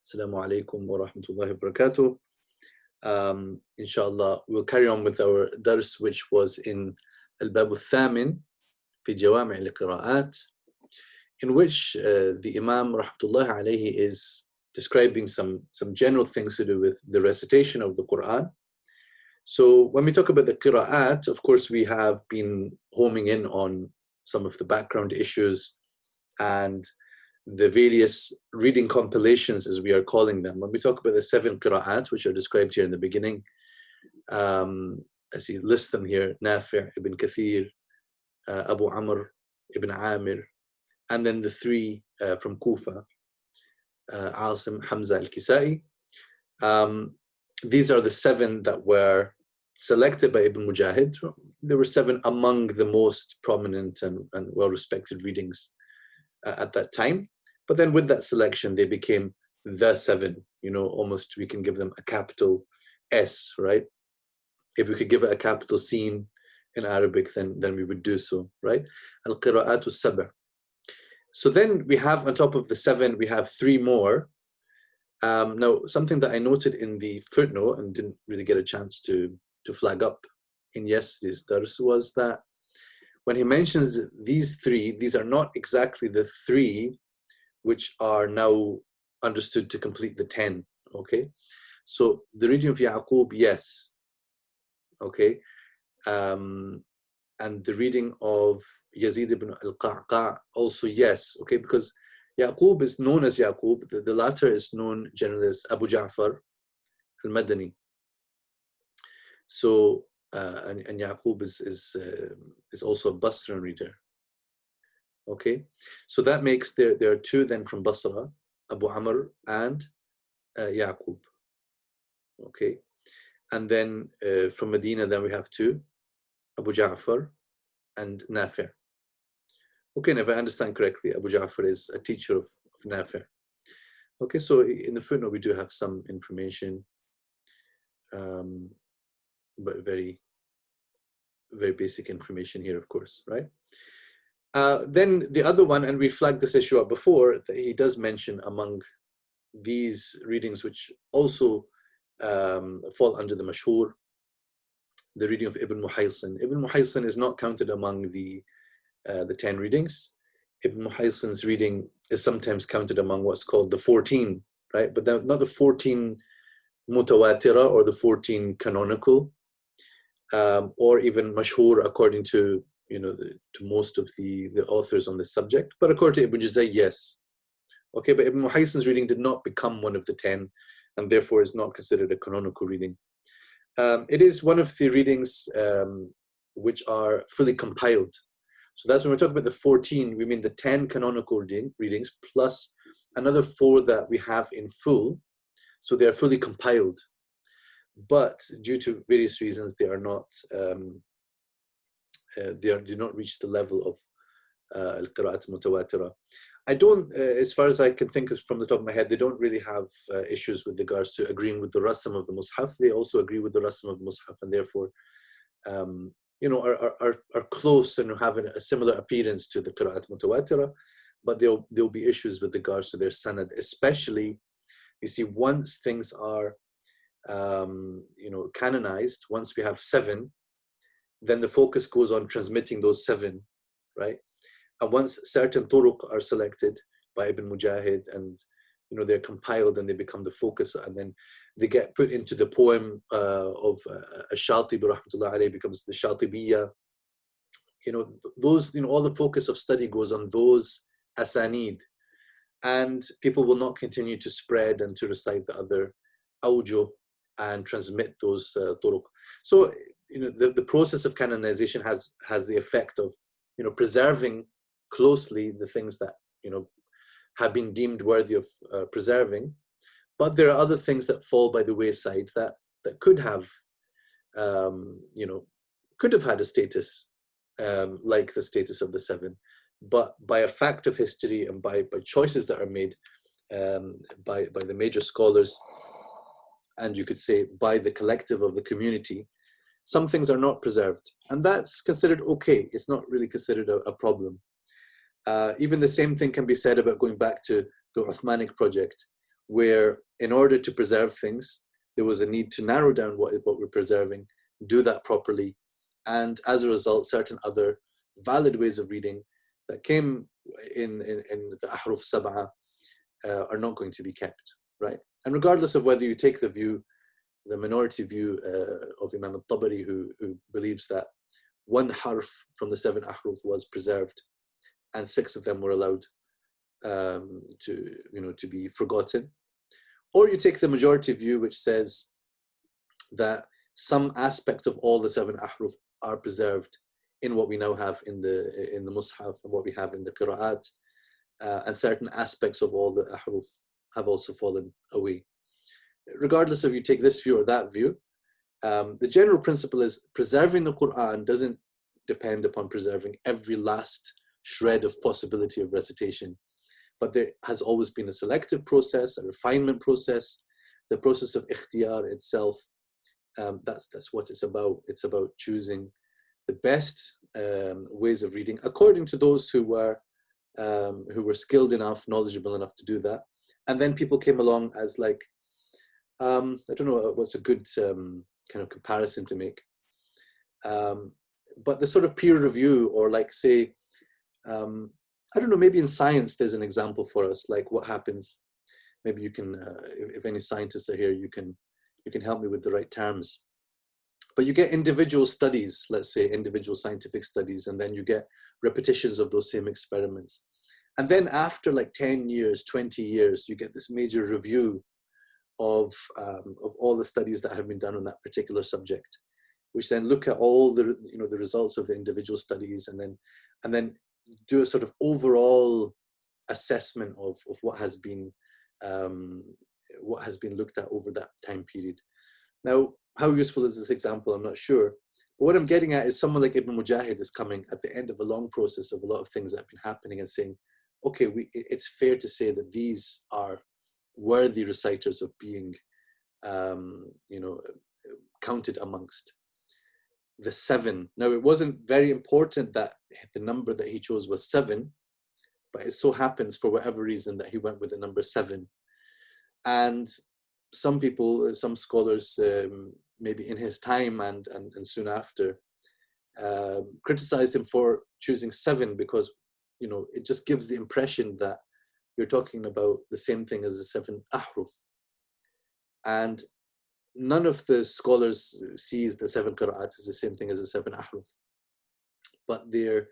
Assalamu alaikum wa rahmatullahi wa barakatuh. Inshallah, we'll carry on with our dars, which was in Al-Bab al-Thamin fi Jawami' al-Qira'at, in which the Imam rahmatullahi alayhi is describing some general things to do with the recitation of the Quran. So when we talk about the Qira'at, of course, we have been homing in on some of the background issues and the various reading compilations, as we are calling them. When we talk about the 7 Qira'at, which are described here in the beginning, as he lists them here, Nafi', Ibn Kathir, Abu Amr, Ibn Amir, and then the 3 from Kufa, Asim, Hamza al-Kisai. These are the 7 that were selected by Ibn Mujahid. There were 7 among the most prominent and well-respected readings at that time. But then with that selection, they became the 7, almost we can give them a capital S, right? If we could give it a capital Sin in Arabic, then we would do so, right? Al-Qira'atu Sab'. So then we have, on top of the 7, we have 3 more. Now, something that I noted in the footnote and didn't really get a chance to flag up in yesterday's dars was that when he mentions these 3, these are not exactly the 3 which are now understood to complete the 10, okay? So the reading of Yaqub, yes, okay? And the reading of Yazid ibn al-Qa'qa' also yes, okay? Because Yaqub is known as Yaqub, the latter is known generally as Abu Ja'far al-Madani. So, and Yaqub is also a Basran reader. Okay, so that makes there are 2 then from Basra, Abu Amr and Yaqub. Okay, and then from Medina, then we have 2, Abu Ja'far and Nafi'. Okay, and if I understand correctly, Abu Ja'far is a teacher of Nafi'. Okay, so in the footnote we do have some information, but very, very basic information here, of course, right? Then the other one, and we flagged this issue up before, that he does mention among these readings, which also fall under the mashhur, the reading of Ibn Muhaysin. Ibn Muhaysin is not counted among the 10 readings. Ibn Muhaysin's reading is sometimes counted among what's called the 14, right? But not the 14 mutawatira or the 14 canonical, or even mashhur according to to most of the authors on this subject, but according to Ibn Juzayy, yes. Okay, but Ibn Muhaysin's reading did not become one of the 10, and therefore is not considered a canonical reading. It is one of the readings which are fully compiled. So that's when we're talking about the 14, we mean the 10 canonical readings plus another 4 that we have in full. So they are fully compiled, but due to various reasons, they are not. Do not reach the level of al-qira'at mutawatira. I don't, as far as I can think from the top of my head, they don't really have issues with regards to agreeing with the rasm of the mushaf. They also agree with the rasm of the mushaf, and therefore, are close and having a similar appearance to the qira'at mutawatira. But there'll be issues with regards to their sanad, especially, you see, once things are, canonized, once we have 7. Then the focus goes on transmitting those 7, right? And once certain turuq are selected by Ibn Mujahid and they're compiled and they become the focus, and then they get put into the poem of Ash-Shatibi rahmatullah alayhi, becomes the Shatibiyya. Those, all the focus of study goes on those asanid, and people will not continue to spread and to recite the other awjuh and transmit those turuq. So the process of canonization has the effect of preserving closely the things that have been deemed worthy of preserving, but there are other things that fall by the wayside that could have had a status like the status of the 7, but by a fact of history and by choices that are made by the major scholars, and you could say by the collective of the community, some things are not preserved, and that's considered okay. It's not really considered a problem. Even the same thing can be said about going back to the Uthmanic project, where in order to preserve things, there was a need to narrow down what we're preserving, do that properly, and as a result, certain other valid ways of reading that came in the Ahruf Sab'ah are not going to be kept, right? And regardless of whether you take the view, the minority view of Imam al-Tabari, who believes that one harf from the 7 ahruf was preserved and 6 of them were allowed to be forgotten, or you take the majority view which says that some aspect of all the 7 ahruf are preserved in what we now have in the Mus'haf and what we have in the Qira'at, and certain aspects of all the ahruf have also fallen away. Regardless of you take this view or that view, the general principle is preserving the Quran doesn't depend upon preserving every last shred of possibility of recitation, but there has always been a selective process, a refinement process, the process of ikhtiyar itself. That's what it's about. It's about choosing the best ways of reading according to those who were skilled enough, knowledgeable enough to do that. And then people came along as like, I don't know what's a good kind of comparison to make, but the sort of peer review, or like say, I don't know, maybe in science there's an example for us, like what happens. Maybe you can, if any scientists are here, you can help me with the right terms. But you get individual studies, let's say individual scientific studies, and then you get repetitions of those same experiments. And then after like 10 years, 20 years, you get this major review of all the studies that have been done on that particular subject, which then look at all the the results of the individual studies, and then do a sort of overall assessment of what has been looked at over that time period. Now, how useful is this example? I'm not sure. But what I'm getting at is someone like Ibn Mujahid is coming at the end of a long process of a lot of things that have been happening and saying, okay, it's fair to say that these are worthy reciters of being, counted amongst the 7. Now, it wasn't very important that the number that he chose was 7, but it so happens for whatever reason that he went with the number 7. And some people, some scholars, maybe in his time and soon after, criticized him for choosing 7 because, it just gives the impression that you're talking about the same thing as the 7 ahruf. And none of the scholars sees the 7 qira'at as the same thing as the 7 ahruf. But they're,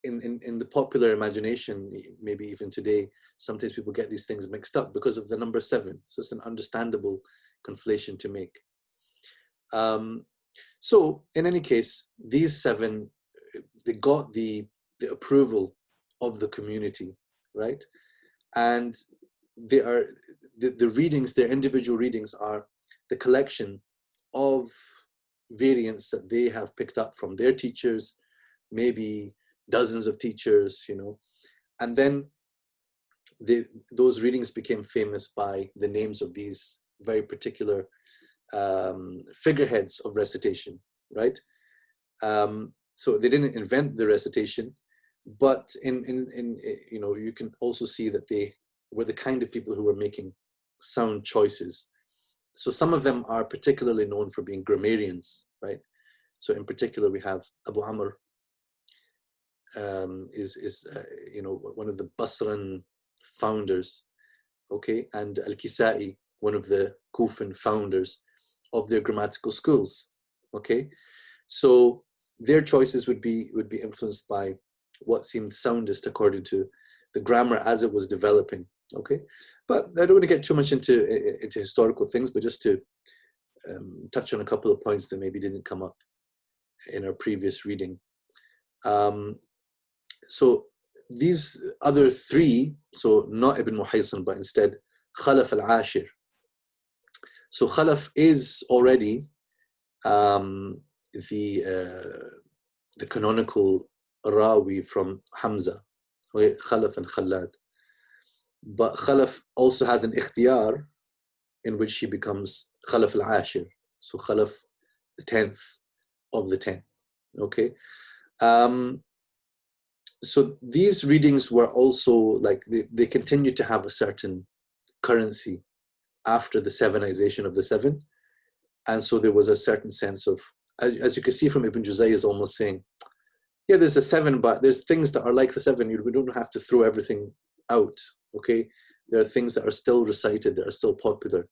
in the popular imagination, maybe even today, sometimes people get these things mixed up because of the number 7. So it's an understandable conflation to make. So in any case, these 7, they got the approval of the community, right? And they are the readings, their individual readings are the collection of variants that they have picked up from their teachers, maybe dozens of teachers, and then those readings became famous by the names of these very particular figureheads of recitation, right? So they didn't invent the recitation, but you can also see that they were the kind of people who were making sound choices. So some of them are particularly known for being grammarians, right? So in particular, we have Abu Amr, is one of the Basran founders, okay, and Al-Kisai, one of the Kufan founders of their grammatical schools, okay. So their choices would be influenced by what seemed soundest according to the grammar as it was developing, okay. But I don't want to get too much into historical things, but just to touch on a couple of points that maybe didn't come up in our previous reading. So these other 3, so not Ibn Muhaysan, but instead Khalaf al-Ashir. So Khalaf is already the canonical Rawi from Hamza, okay? Khalaf and Khalad. But Khalaf also has an ikhtiyar in which he becomes Khalaf al-Ashir. So Khalaf, the 10th of the 10, okay? So these readings were also like, they continued to have a certain currency after the sevenization of the seven. And so there was a certain sense of, as you can see from Ibn Juzayy is almost saying, yeah, there's a seven, but there's things that are like the seven. We don't have to throw everything out, okay? There are things that are still recited, that are still popular.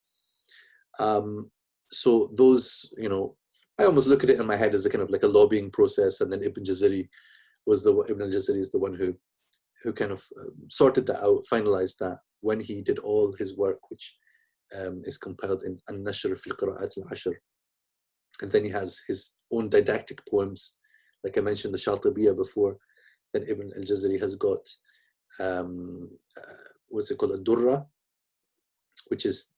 So those, you know, I almost look at it in my head as a kind of like a lobbying process, and then Ibn Juzayy is the one who kind of sorted that out, finalized that when he did all his work, which is compiled in An-Nashr fi al-Qira'at al-Ashr. And then he has his own didactic poems, like I mentioned the Shatibiyya before. Then Ibn al-Jazari has got what's it called, a Durra, which is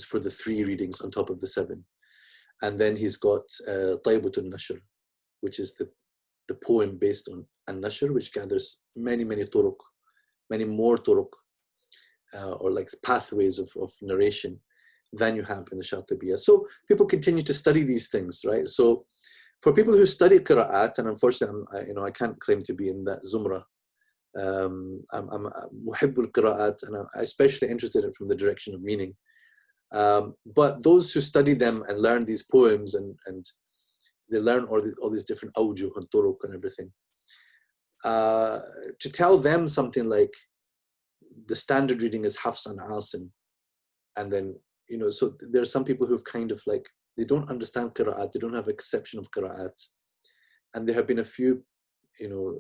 for the 3 readings on top of the 7. And then he's got Tayyibat al-Nashr, which is the poem based on An-Nashr, which gathers many turuq, many more turuq, or like pathways of narration than you have in the Shatibiyya. So people continue to study these things, right? So for people who study qira'at, and unfortunately, I can't claim to be in that zumrah. I'm muhibbul qira'at, and I'm especially interested in it from the direction of meaning. But those who study them and learn these poems, and they learn all these different awjuh and turuq and everything, to tell them something like the standard reading is Hafs and Asim, and then, you know, so there are some people who've kind of like, they don't understand qira'at, they don't have a conception of qira'at, and there have been a few, you know,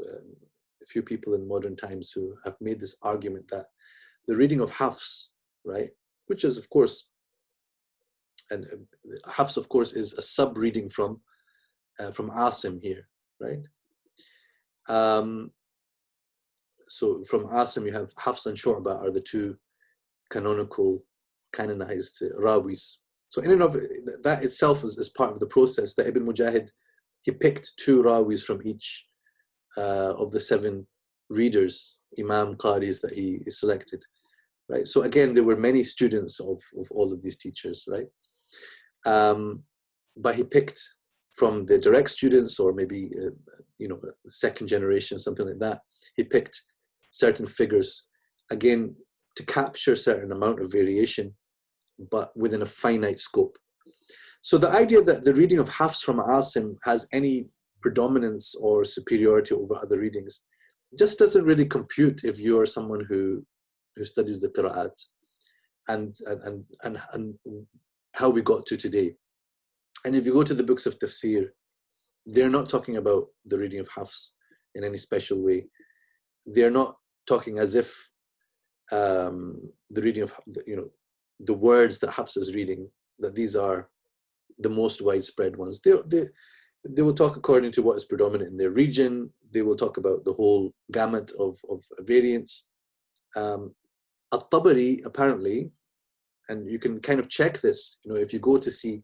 a few people in modern times who have made this argument that the reading of Hafs, right, which is of course, and Hafs of course is a sub reading from Asim here, right? So from Asim you have Hafs and Shu'bah are the 2 canonized rawis. So in and of that itself is part of the process that Ibn Mujahid, he picked 2 rawis from each of the 7 readers, Imam Qaris, that he selected, right? So again, there were many students of all of these teachers, right? But he picked from the direct students, or maybe you know, 2nd generation, something like that. He picked certain figures, again, to capture a certain amount of variation, but within a finite scope. So the idea that the reading of Hafs from Asim has any predominance or superiority over other readings just doesn't really compute if you're someone who studies the qira'at and how we got to today. And if you go to the books of Tafsir, they're not talking about the reading of Hafs in any special way. They're not talking as if the reading of, you know, the words that Hafs is reading, that these are the most widespread ones. They will talk according to what is predominant in their region. They will talk about the whole gamut of variants. At-Tabari, apparently, and you can kind of check this, you know, if you go to see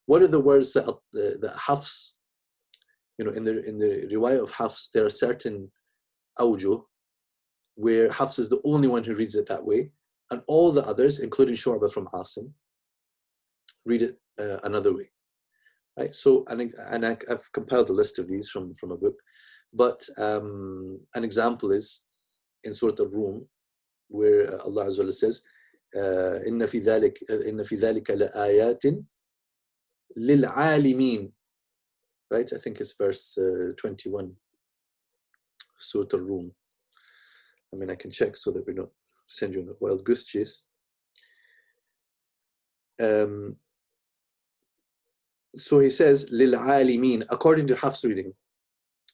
what are the words that Hafs, you know, in the riwayah of Hafs, there are certain awjuh where Hafs is the only one who reads it that way, and all the others, including Shu'bah from Asim, read it another way, right? So, and I've compiled a list of these from a book, but an example is in Surah Al-Rum, where Allah Azza wa Jalla says, إن في ذلك لآيات للعالمين, right? I think it's verse 21, Surah Al-Rum. I mean, I can check so that we don't send you on a wild goose chase. So he says, للعالمين, according to Hafs reading,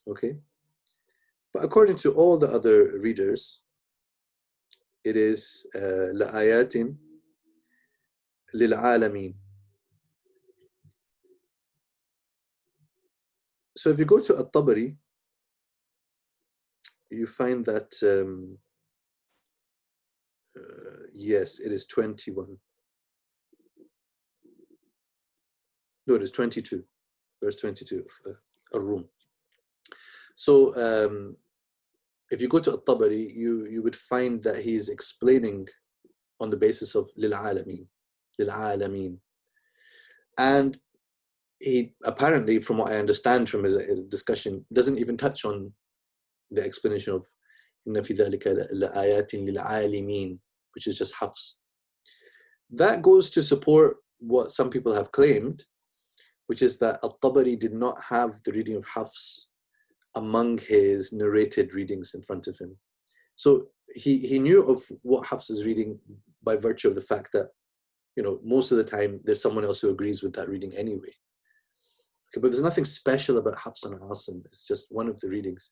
okay? But according to all the other readers, it is لآيات للعالمين. So if you go to At-Tabari, you find that, yes, it is 21. No, it is 22, verse 22 of Ar-Rum. So if you go to At-Tabari, you would find that he's explaining on the basis of للعالمين. And he apparently, from what I understand from his discussion, doesn't even touch on the explanation of إن في ذلك لآيات للعالمين, which is just Hafs. That goes to support what some people have claimed, which is that Al-Tabari did not have the reading of Hafs among his narrated readings in front of him. So he knew of what Hafs is reading by virtue of the fact that, you know, most of the time there's someone else who agrees with that reading anyway. Okay, but there's nothing special about Hafs and Asim. It's just one of the readings.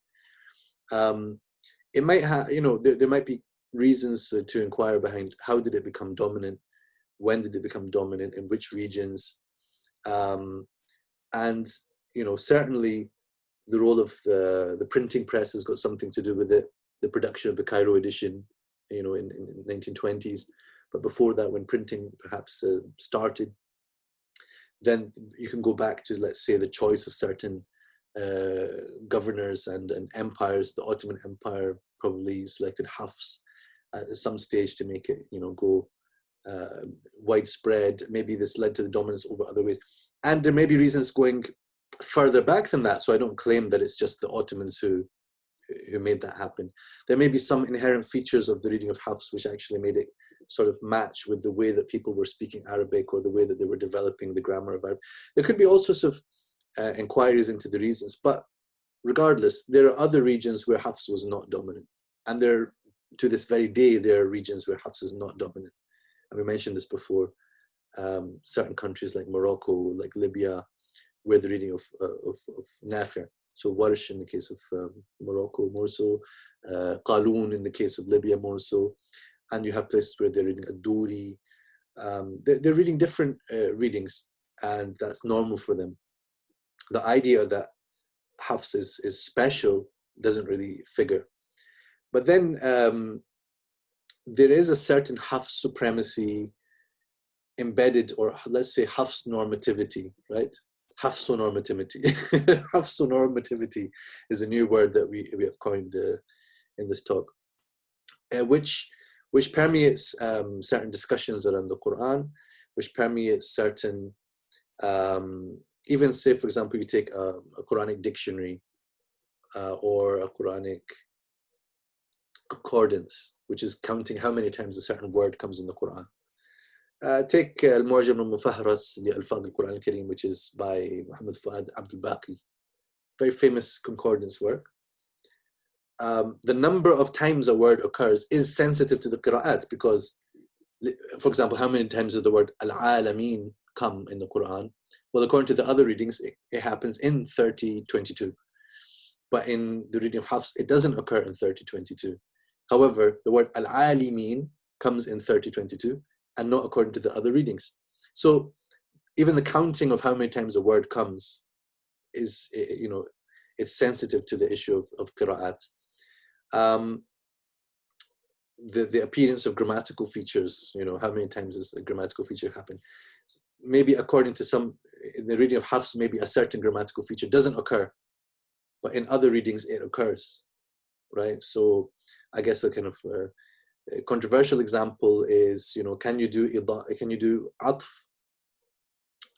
It might have, you know, there might be reasons to inquire behind how did it become dominant, when did it become dominant, in which regions, and you know, certainly the role of the printing press has got something to do with it. The production of the Cairo edition, you know, in 1920s, but before that, when printing perhaps started, then you can go back to, let's say, the choice of certain governors and empires. The Ottoman Empire probably selected Hafs at some stage to make it, you know, go widespread. Maybe this led to the dominance over other ways. And there may be reasons going further back than that. So I don't claim that it's just the Ottomans who made that happen. There may be some inherent features of the reading of Hafs which actually made it sort of match with the way that people were speaking Arabic or the way that they were developing the grammar of Arabic. There could be all sorts of inquiries into the reasons, but regardless, there are other regions where Hafs was not dominant. And there, to this very day, there are regions where Hafs is not dominant. And we mentioned this before. Certain countries like Morocco, like Libya, where the reading of Nafi'. So Warsh in the case of Morocco, more so. Qalun in the case of Libya, more so. And you have places where they're reading Ad-Duri. They're reading different readings, and that's normal for them. The idea that Hafs is special doesn't really figure. But then there is a certain Hafs supremacy embedded, or let's say Hafs normativity, right? Hafsonormativity. Hafsonormativity is a new word that we have coined in this talk, which permeates certain discussions around the Quran, which permeates certain, even say, for example, you take a Quranic dictionary or a Quranic concordance, which is counting how many times a certain word comes in the Quran. Take Al-Mu'jam al-Mufahras li Alfaz al-Quran al-Kareem, which is by Muhammad Fuad Abdul Baqi. Very famous concordance work. The number of times a word occurs is sensitive to the qira'at, because, for example, how many times does the word al-alameen come in the Quran? Well, according to the other readings, it happens in 30:22. But in the reading of Hafs, it doesn't occur in 30:22. However, the word al-alimeen comes in 30:22, and not according to the other readings. So even the counting of how many times a word comes is, you know, it's sensitive to the issue of qira'at. The appearance of grammatical features, you know, how many times does a grammatical feature happen? Maybe according to some, in the reading of Hafs, maybe a certain grammatical feature doesn't occur, but in other readings it occurs, right? So I guess a kind of a controversial example is, you know, can you do atf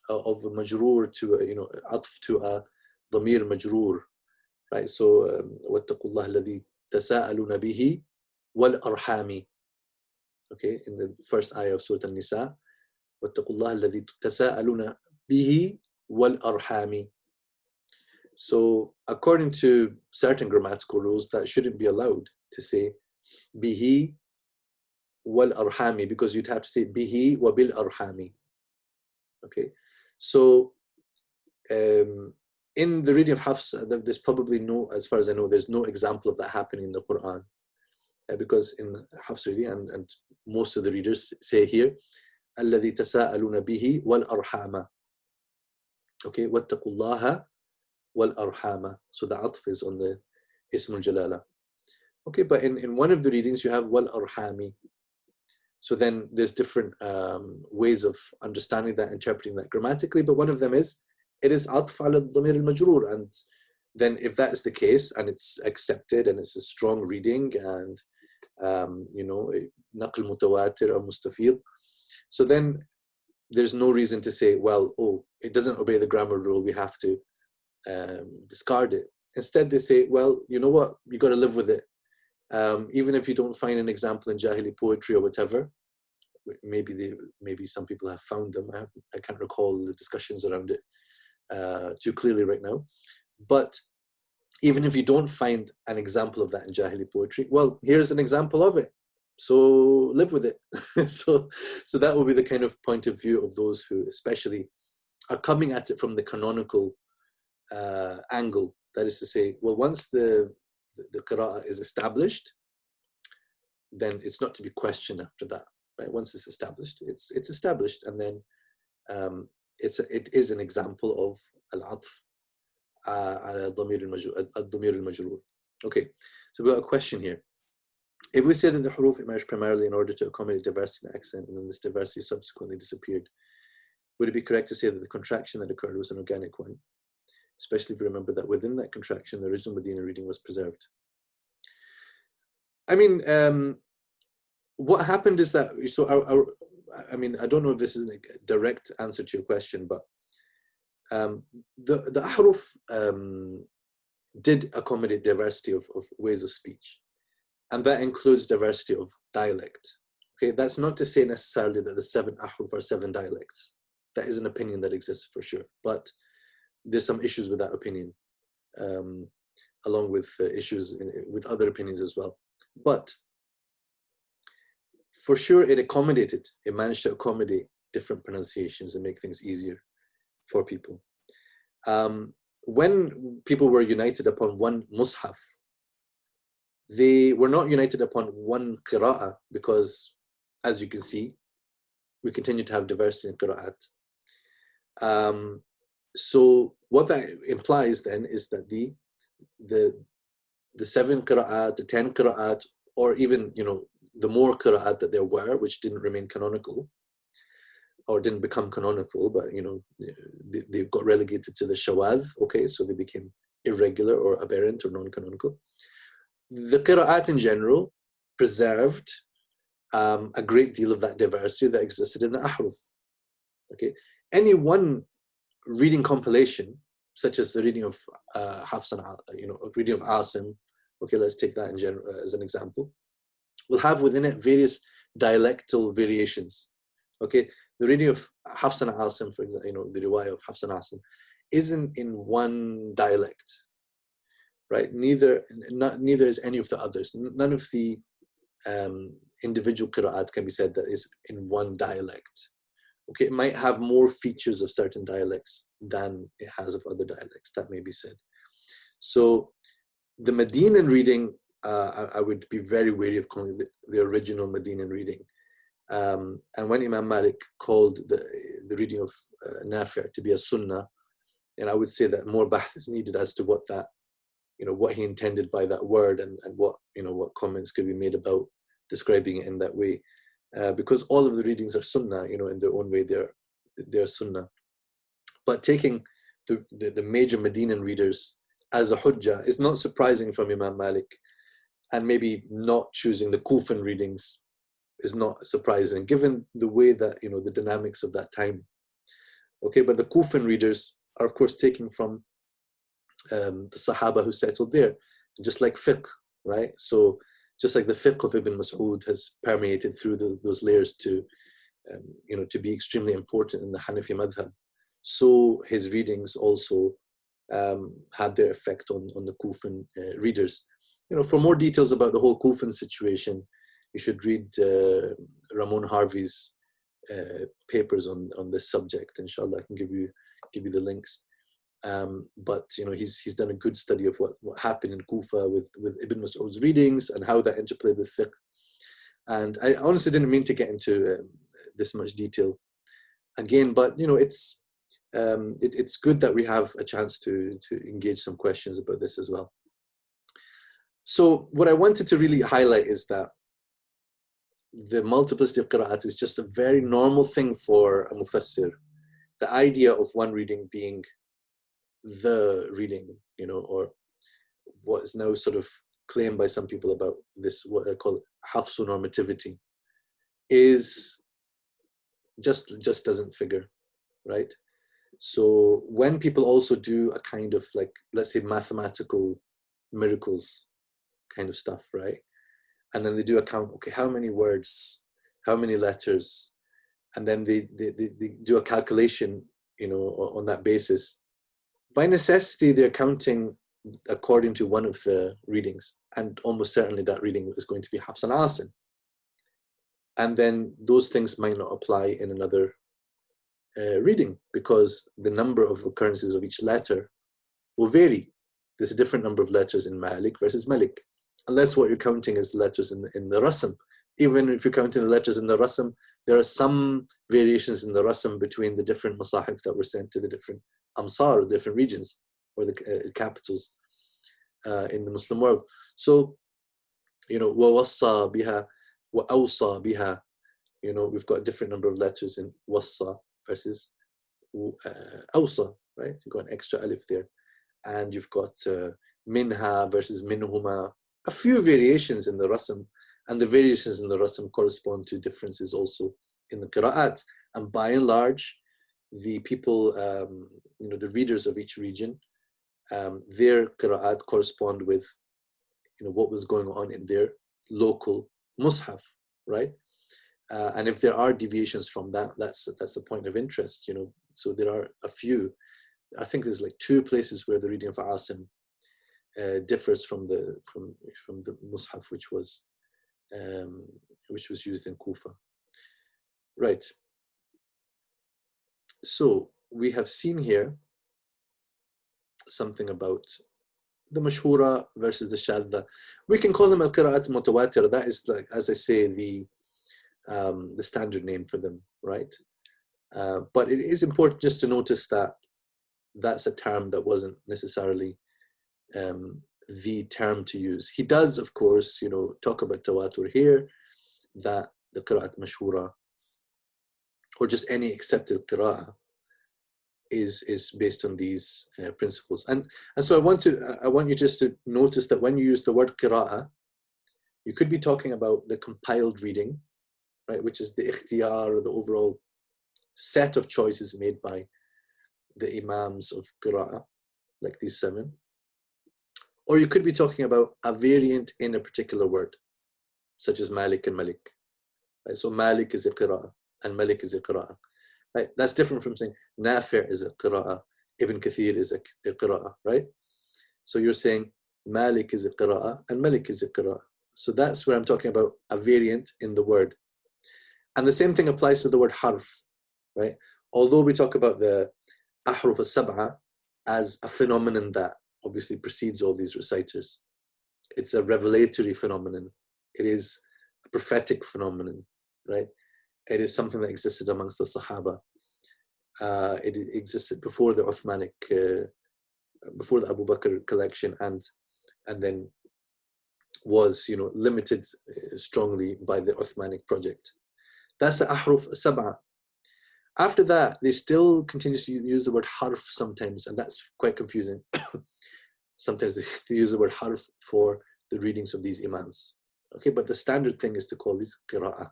of a majroor to a, you know, atf to a ضمير majroor, right? So واتقوا الله الذي تساءلون به والأرحام. Okay, in the first ayah of Surah An-Nisa, واتقوا الله الذي تساءلون به والأرحام. So according to certain grammatical rules, that shouldn't be allowed to say bihi wal arhami, because you'd have to say bihi wa bil arhami. Okay, so in the reading of Hafs, there's probably no, as far as I know, there's no example of that happening in the Quran, because in the Hafs reading, and most of the readers say here, الذي تساءلون به والأرحام. Okay, واتقوا الله والأرحام. So the atf is on the Ism al-Jalala. Okay, but in one of the readings you have wal arhami. So then there's different ways of understanding that, interpreting that grammatically, but one of them is, it is atf ala dhamir al-majroor. And then if that is the case, and it's accepted, and it's a strong reading, and you know, naql mutawatir or mustafid, so then there's no reason to say, well, oh, it doesn't obey the grammar rule, we have to discard it. Instead they say, well, you know what, you got to live with it. Even if you don't find an example in Jahili poetry or whatever, maybe some people have found them. I can't recall the discussions around it too clearly right now. But even if you don't find an example of that in Jahili poetry, well, here's an example of it. So live with it. so that will be the kind of point of view of those who especially are coming at it from the canonical angle. That is to say, well, once the qira'ah is established, then it's not to be questioned after that. Right? Once it's established, it's established, and then it is an example of al-atf على الضمير المجرور. Okay, so we've got a question here. If we say that the huruf emerged primarily in order to accommodate diversity in accent, and then this diversity subsequently disappeared, would it be correct to say that the contraction that occurred was an organic one? Especially if you remember that within that contraction, the original Medina reading was preserved. I mean, what happened is that, so I mean, I don't know if this is a direct answer to your question, but the ahruf did accommodate diversity of ways of speech, and that includes diversity of dialect. Okay, that's not to say necessarily that the 7 ahruf are 7 dialects. That is an opinion that exists for sure, but there's some issues with that opinion, along with issues with other opinions as well. But for sure, it managed to accommodate different pronunciations and make things easier for people. When people were united upon one mushaf, they were not united upon one qira'ah, because, as you can see, we continue to have diversity in qira'at. So what that implies then is that the 7 qira'at, the 10 qira'at, or even, you know, the more qira'at that there were, which didn't remain canonical, or didn't become canonical, but, you know, they got relegated to the shawaz, okay, so they became irregular or aberrant or non-canonical. The qira'at in general preserved a great deal of that diversity that existed in the ahruf. Okay, any one reading compilation, such as the reading of Hafs and, you know, reading of Asim, okay, let's take that in general as an example, will have within it various dialectal variations. Okay, the reading of Hafs and Asim, for example, you know, the riwayah of Hafs and Asim isn't in one dialect, right? Neither is any of the others. None of the individual qira'at can be said that is in one dialect. Okay, it might have more features of certain dialects than it has of other dialects, that may be said. So the Medinan reading, I would be very wary of calling the original Medinan reading. And when Imam Malik called the reading of Nafi' to be a sunnah, and I would say that more bahth is needed as to what that, you know, what he intended by that word, and what, you know, what comments could be made about describing it in that way. Because all of the readings are sunnah, you know, in their own way, they're sunnah. But taking the major Medinan readers as a hujjah is not surprising from Imam Malik, and maybe not choosing the Kufan readings is not surprising, given the way that, you know, the dynamics of that time. Okay, but the Kufan readers are, of course, taking from the Sahaba who settled there, just like fiqh, right? So just like the fiqh of Ibn Mas'ud has permeated through those layers to, you know, to be extremely important in the Hanafi madhab, so his readings also had their effect on the Kufan readers. You know, for more details about the whole Kufan situation, you should read Ramon Harvey's papers on this subject. Inshallah, I can give you the links. But, you know, he's done a good study of what happened in Kufa with Ibn Mas'ud's readings and how that interplayed with fiqh. And I honestly didn't mean to get into this much detail again, but, you know, it's good that we have a chance to engage some questions about this as well. So what I wanted to really highlight is that the multiplicity of qira'at is just a very normal thing for a mufassir. The idea of one reading being the reading, you know, or what is now sort of claimed by some people about this, what I call hafsu normativity, is just doesn't figure, right? So when people also do a kind of, like, let's say, mathematical miracles kind of stuff, right? And then they do a count, okay, how many words how many letters, and then they do a calculation, you know, on that basis. By necessity, they're counting according to one of the readings, and almost certainly that reading is going to be Hafs and Asim. And then those things might not apply in another reading, because the number of occurrences of each letter will vary. There's a different number of letters in Malik versus Malik, unless what you're counting is letters in the Rasm. Even if you're counting the letters in the Rasm, there are some variations in the Rasm between the different masahif that were sent to the different Amsar, or different regions, or the capitals in the Muslim world. So, you know, وَوَصَّى بِهَا وَأَوْصَى بِهَا, you know, we've got a different number of letters in wassa versus awsa, right? You've got an extra alif there. And you've got minha versus minhuma, a few variations in the rasm, and the variations in the rasm correspond to differences also in the qira'at. And by and large, the people, you know, the readers of each region, their qira'at correspond with, you know, what was going on in their local mushaf, right? And if there are deviations from that, that's a point of interest, you know. So there are a few. I think there's like 2 places where the reading of Asim differs from the mushaf which was used in Kufa. Right. So we have seen here something about the mashhura versus the shadda. We can call them al-qira'at mutawatir. That is, like, as I say, the standard name for them, right? But it is important just to notice that that's a term that wasn't necessarily the term to use. He does, of course, you know, talk about tawatur here, that the qira'at mashhura, or just any accepted qira'ah, is based on these principles. And so I want you just to notice that when you use the word qira'ah, you could be talking about the compiled reading, right, which is the ikhtiyar, or the overall set of choices made by the imams of qira'ah, like these 7. Or you could be talking about a variant in a particular word, such as Malik and Malik. Right? So Malik is a qira'ah, and Malik is a qira'ah. Right? That's different from saying Nafi' is a qira'ah, Ibn Kathir is a qira'ah, right? So you're saying Malik is a qira'ah, and Malik is a qira'ah. So that's where I'm talking about a variant in the word. And the same thing applies to the word harf, right? Although we talk about the ahruf al-sab'a as a phenomenon that obviously precedes all these reciters. It's a revelatory phenomenon. It is a prophetic phenomenon, right? It is something that existed amongst the Sahaba. It existed before the Uthmanic, before the Abu Bakr collection, and then was, you know, limited strongly by the Uthmanic project. That's the ahruf sab'a. After that, they still continue to use the word harf sometimes, and that's quite confusing. Sometimes they use the word harf for the readings of these imams. Okay, but the standard thing is to call these qira'ah.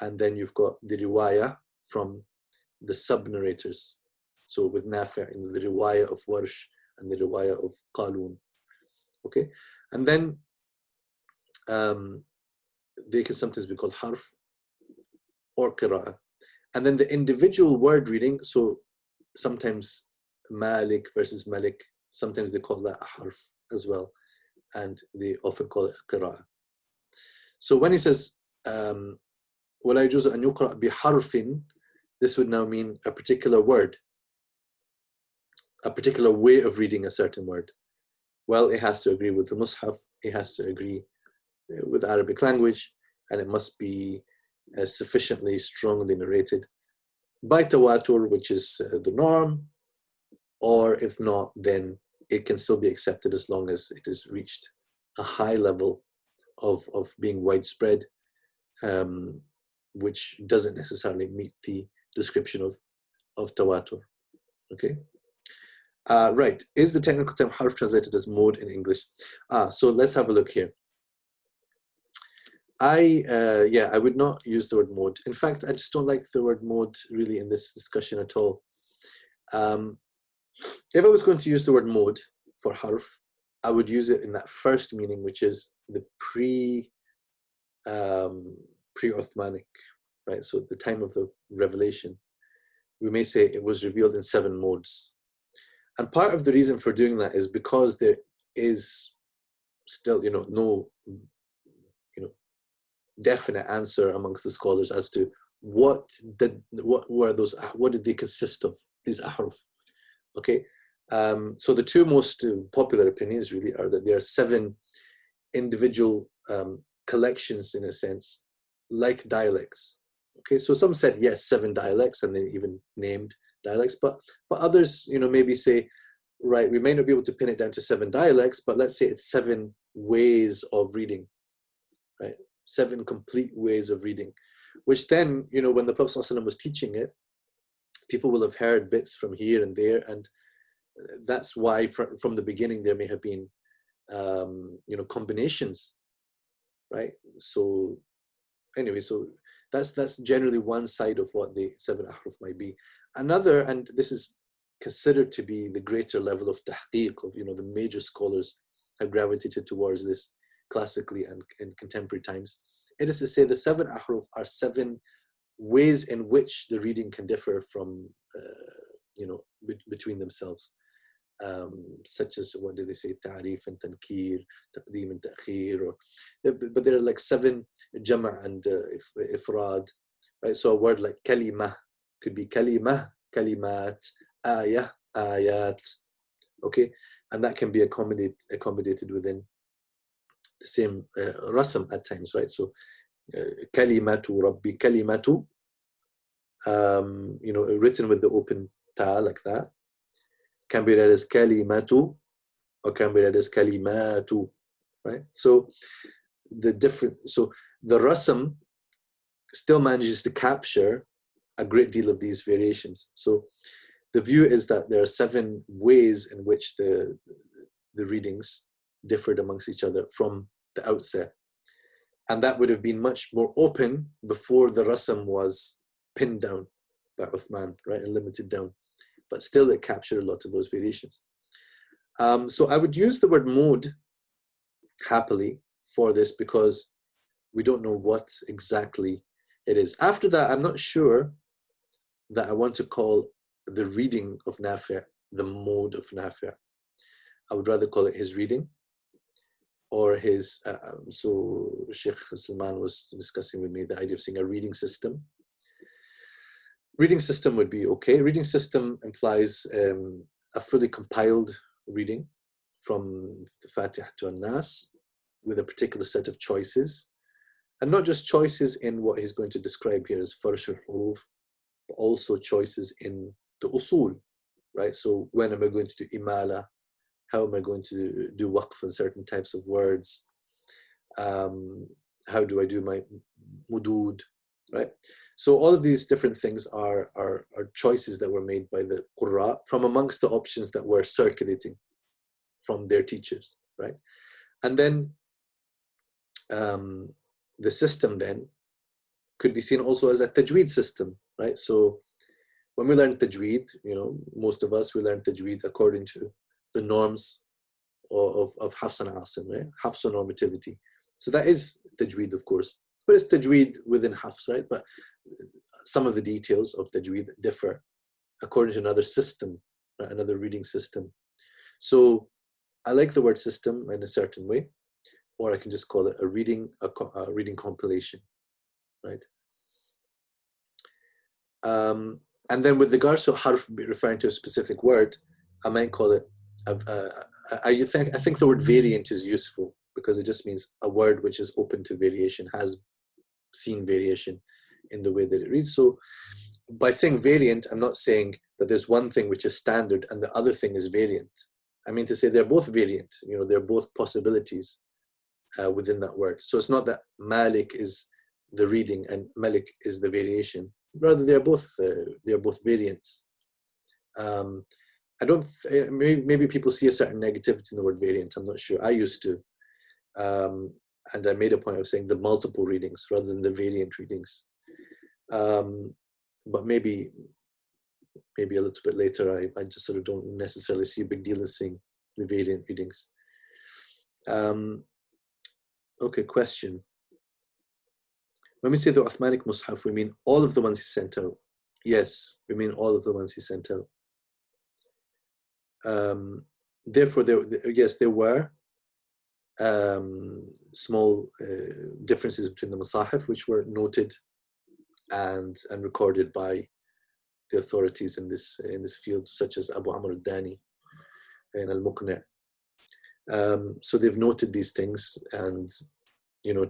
And then you've got the riwayah from the sub-narrators. So with Nafi', in the riwayah of Warsh and the riwayah of Qalun. Okay, and then they can sometimes be called harf or qira'ah. And then the individual word reading, so sometimes Malik versus Malik, sometimes they call that a harf as well. And they often call it qira'ah. So when he says, وَلَا يَجُوزُ أَن يُقْرَأ بِحَرْفٍ, this would now mean a particular word, a particular way of reading a certain word. Well, it has to agree with the Mus'haf, it has to agree with Arabic language, and it must be sufficiently strongly narrated by tawatur, which is the norm, or if not, then it can still be accepted as long as it has reached a high level of being widespread, which doesn't necessarily meet the description of tawatur. Okay. Right. Is the technical term harf translated as mode in English? So let's have a look here. I would not use the word mode. In fact, I just don't like the word mode really in this discussion at all. If I was going to use the word mode for harf, I would use it in that first meaning, which is the pre-Uthmanic, right? So at the time of the revelation, we may say it was revealed in 7 modes. And part of the reason for doing that is because there is still, no, definite answer amongst the scholars as to what did they consist of, these ahruf. Okay, so the 2 most popular opinions really are that there are 7 individual collections, in a sense, like dialects. Okay, so some said yes, 7 dialects, and they even named dialects, but others, maybe say, right, we may not be able to pin it down to 7 dialects, but let's say it's 7 ways of reading, right? 7 complete ways of reading, which then, when the Prophet ﷺ was teaching it, people will have heard bits from here and there, and that's why from the beginning there may have been, combinations, right? So anyway, so that's generally one side of what the 7 ahruf might be. Another, and this is considered to be the greater level of tahqiq of, the major scholars have gravitated towards this classically and in contemporary times. It is to say the 7 ahruf are 7 ways in which the reading can differ from, between themselves. Such as, what do they say, ta'rif and tankir, taqdeem and ta'khir, but there are like 7 jama' and ifrad, right? So a word like kalima could be kalimah, kalimat, ayah, ayat, okay? And that can be accommodated within the same rasam at times, right? So kalimatu rabbi, kalimatu, written with the open ta like that, can be read as kalimatu or can be read as kalimatu, right? So the rasam still manages to capture a great deal of these variations. So the view is that there are 7 ways in which the readings differed amongst each other from the outset. And that would have been much more open before the rasam was pinned down by Uthman, right, and limited down. But still it captured a lot of those variations. So I would use the word mode happily for this because we don't know what exactly it is. After that, I'm not sure that I want to call the reading of Nafi' the mode of Nafi'. I would rather call it his reading or his, so Sheikh Salman was discussing with me the idea of saying a reading system. Reading system would be okay. Reading system implies a fully compiled reading from the Fatiha to An-Nas with a particular set of choices. And not just choices in what he's going to describe here as Farsh al-Huruf, but also choices in the usul, right? So when am I going to do imala? How am I going to do waqf on certain types of words? How do I do my mudud, right? So all of these different things are choices that were made by the Qurra from amongst the options that were circulating from their teachers, right? And then the system then could be seen also as a tajweed system, right? So when we learn tajweed, most of us, we learn tajweed according to the norms of Hafs and Asim, right? Hafs normativity. So that is tajweed, of course. But it's tajweed within Hafs, right? But some of the details of tajweed differ according to another system, right? Another reading system. So I like the word system in a certain way, or I can just call it a reading compilation, right? And then with regards to harf referring to a specific word, I might call it, I think the word variant is useful because it just means a word which is open to variation, has seen variation in the way that it reads. So by saying variant, I'm not saying that there's one thing which is standard and the other thing is variant. I mean to say they're both variant, they're both possibilities within that word. So it's not that Malik is the reading and Malik is the variation. Rather, they're both variants. I don't. Maybe people see a certain negativity in the word variant. I'm not sure. I used to, and I made a point of saying the multiple readings rather than the variant readings. But maybe a little bit later, I just sort of don't necessarily see a big deal in saying the variant readings. Okay, question. When we say the Uthmanic Mus'haf, we mean all of the ones he sent out. Yes, we mean all of the ones he sent out. Therefore, yes, there were small differences between the Masahif, which were noted and recorded by the authorities in this field, such as Abu Amr al-Dani and al-Muqni'. So they've noted these things, and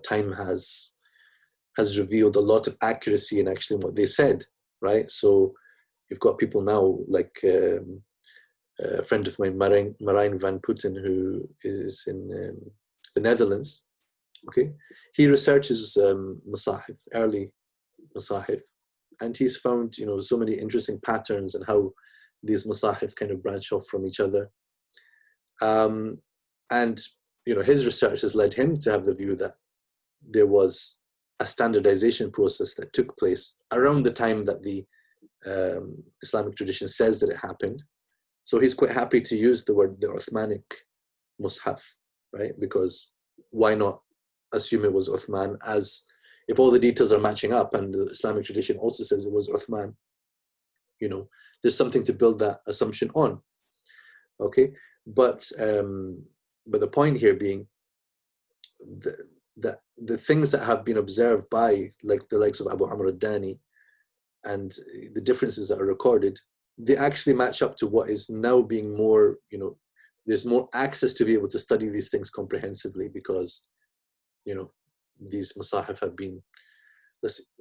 time has revealed a lot of accuracy in actually what they said, right? So you've got people now like a friend of mine, Marijn van Putten, who is in the Netherlands. Okay, he researches Masahif, early Masahif, and he's found so many interesting patterns and how these Masahif kind of branch off from each other. And his research has led him to have the view that there was a standardization process that took place around the time that the Islamic tradition says that it happened. So he's quite happy to use the word the Uthmanic Mus'haf, right? Because why not assume it was Uthman, as if all the details are matching up and the Islamic tradition also says it was Uthman, there's something to build that assumption on. Okay, but the point here being the things that have been observed by the likes of Abu Amr al-Dani and the differences that are recorded, they actually match up to what is now being more, there's more access to be able to study these things comprehensively, because these Masahif have been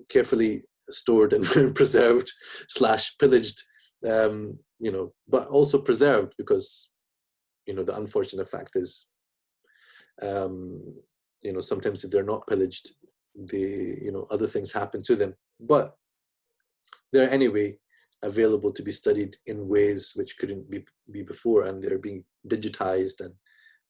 carefully stored and preserved / pillaged, but also preserved, because the unfortunate fact is sometimes if they're not pillaged, other things happen to them, but they're anyway available to be studied in ways which couldn't be before, and they're being digitized,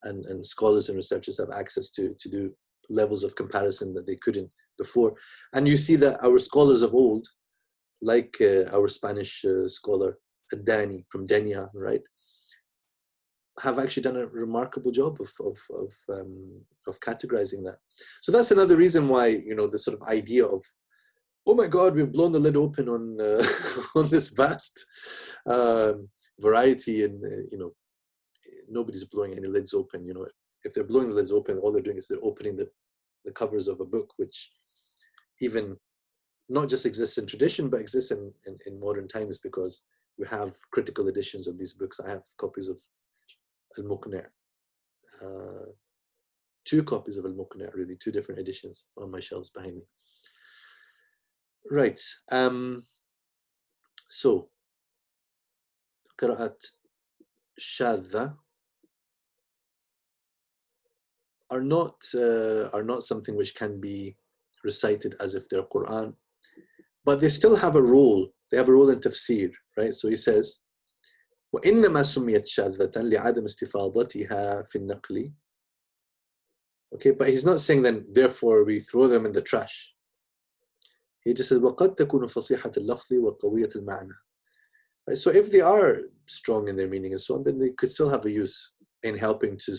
and scholars and researchers have access to do levels of comparison that they couldn't before. And you see that our scholars of old, like our Spanish scholar Dani from Denia, right, have actually done a remarkable job of categorizing that. So that's another reason why the sort of idea of, oh my God, we've blown the lid open on on this vast variety, and nobody's blowing any lids open. If they're blowing the lids open, all they're doing is they're opening the covers of a book, which even not just exists in tradition, but exists in modern times, because we have critical editions of these books. I have copies of Al-Muqni', 2 copies of Al-Muqni', really, 2 different editions on my shelves behind me. Right. So, qira'at shadha are not something which can be recited as if they're Quran, but they still have a role. They have a role in tafsir, right? So he says, وَإِنَّمَا سُمِّيَتْ شَاذَّةً لِعَدَمِ اسْتِفَاضَتِهَا فِي النَّقْلِ. Okay, but he's not saying then, therefore we throw them in the trash. He just says, وَقَدْ تَكُونُ فَصِيحَةَ اللَّفْظِ وَقَوِيَّةَ الْمَعْنَى. Right? So if they are strong in their meaning and so on, then they could still have a use in helping to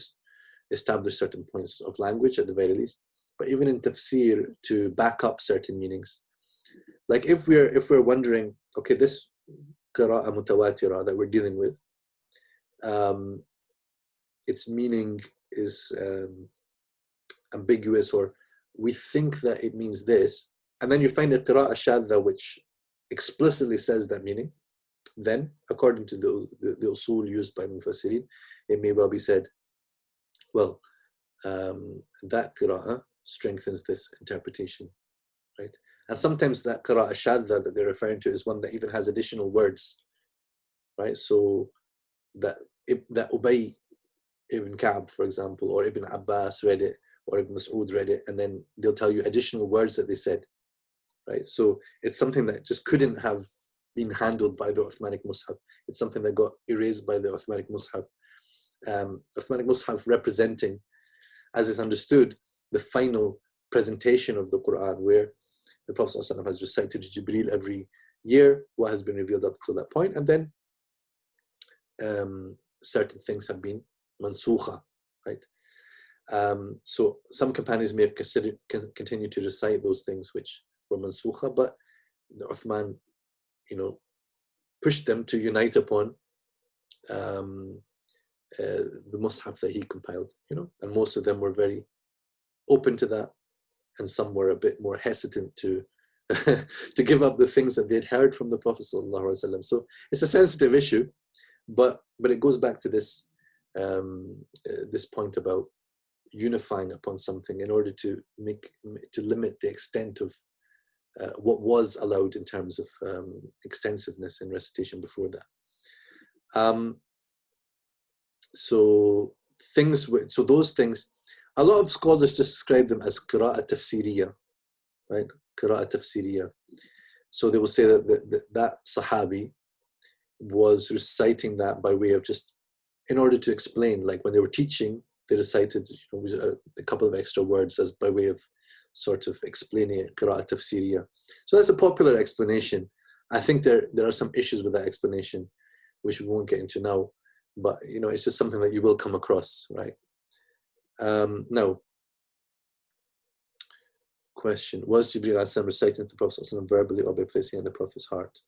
establish certain points of language at the very least. But even in tafsir, to back up certain meanings. Like if we're wondering, okay, this qira'ah mutawatira that we're dealing with, its meaning is ambiguous, or we think that it means this, and then you find a qira'ah shadha which explicitly says that meaning, then according to the usul used by mufassirin, it may well be said, well, that qira'ah strengthens this interpretation, right? And sometimes that qira'ah shadha that they're referring to is one that even has additional words, right? So that Ubay ibn Ka'b, for example, or Ibn Abbas read it, or Ibn Mas'ud read it, and then they'll tell you additional words that they said, right? So it's something that just couldn't have been handled by the Uthmanic Mus'haf. It's something that got erased by the Uthmanic Mus'haf. Uthmanic Mus'haf representing, as is understood, the final presentation of the Quran, where the Prophet ﷺ has recited to Jibreel every year what has been revealed up to that point, and then certain things have been mansukha, right? So some companions may have continued to recite those things which were mansukha, but the Uthman, pushed them to unite upon the Mus'haf that he compiled, and most of them were very open to that, and some were a bit more hesitant to to give up the things that they'd heard from the Prophet ﷺ. So it's a sensitive issue, but it goes back to this this point about unifying upon something in order to limit the extent of what was allowed in terms of extensiveness in recitation before that. So those things, a lot of scholars describe them as qira'ah tafsiriyah, right? Qira'ah tafsiriyah. So they will say that Sahabi was reciting that by way of just, in order to explain, like when they were teaching, they recited a couple of extra words as by way of sort of explaining it, qira'ah tafsiriyah. So that's a popular explanation. I think there are some issues with that explanation, which we won't get into now, but it's just something that you will come across, right? Now, question: was Jibreel as-salam reciting to the Prophet verbally or by placing it in the Prophet's heart?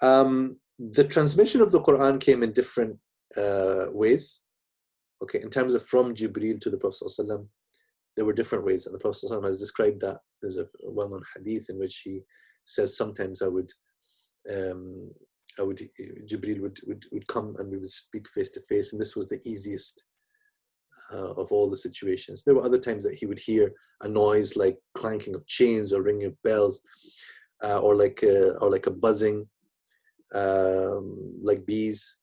The transmission of the Quran came in different ways. Okay, in terms of from Jibreel to the Prophet ﷺ, there were different ways, and the Prophet ﷺ has described that. There's a well-known hadith in which he says sometimes Jibreel would come and we would speak face to face, and this was the easiest of all the situations. There were other times that he would hear a noise like clanking of chains or ringing of bells, or like a buzzing, like bees.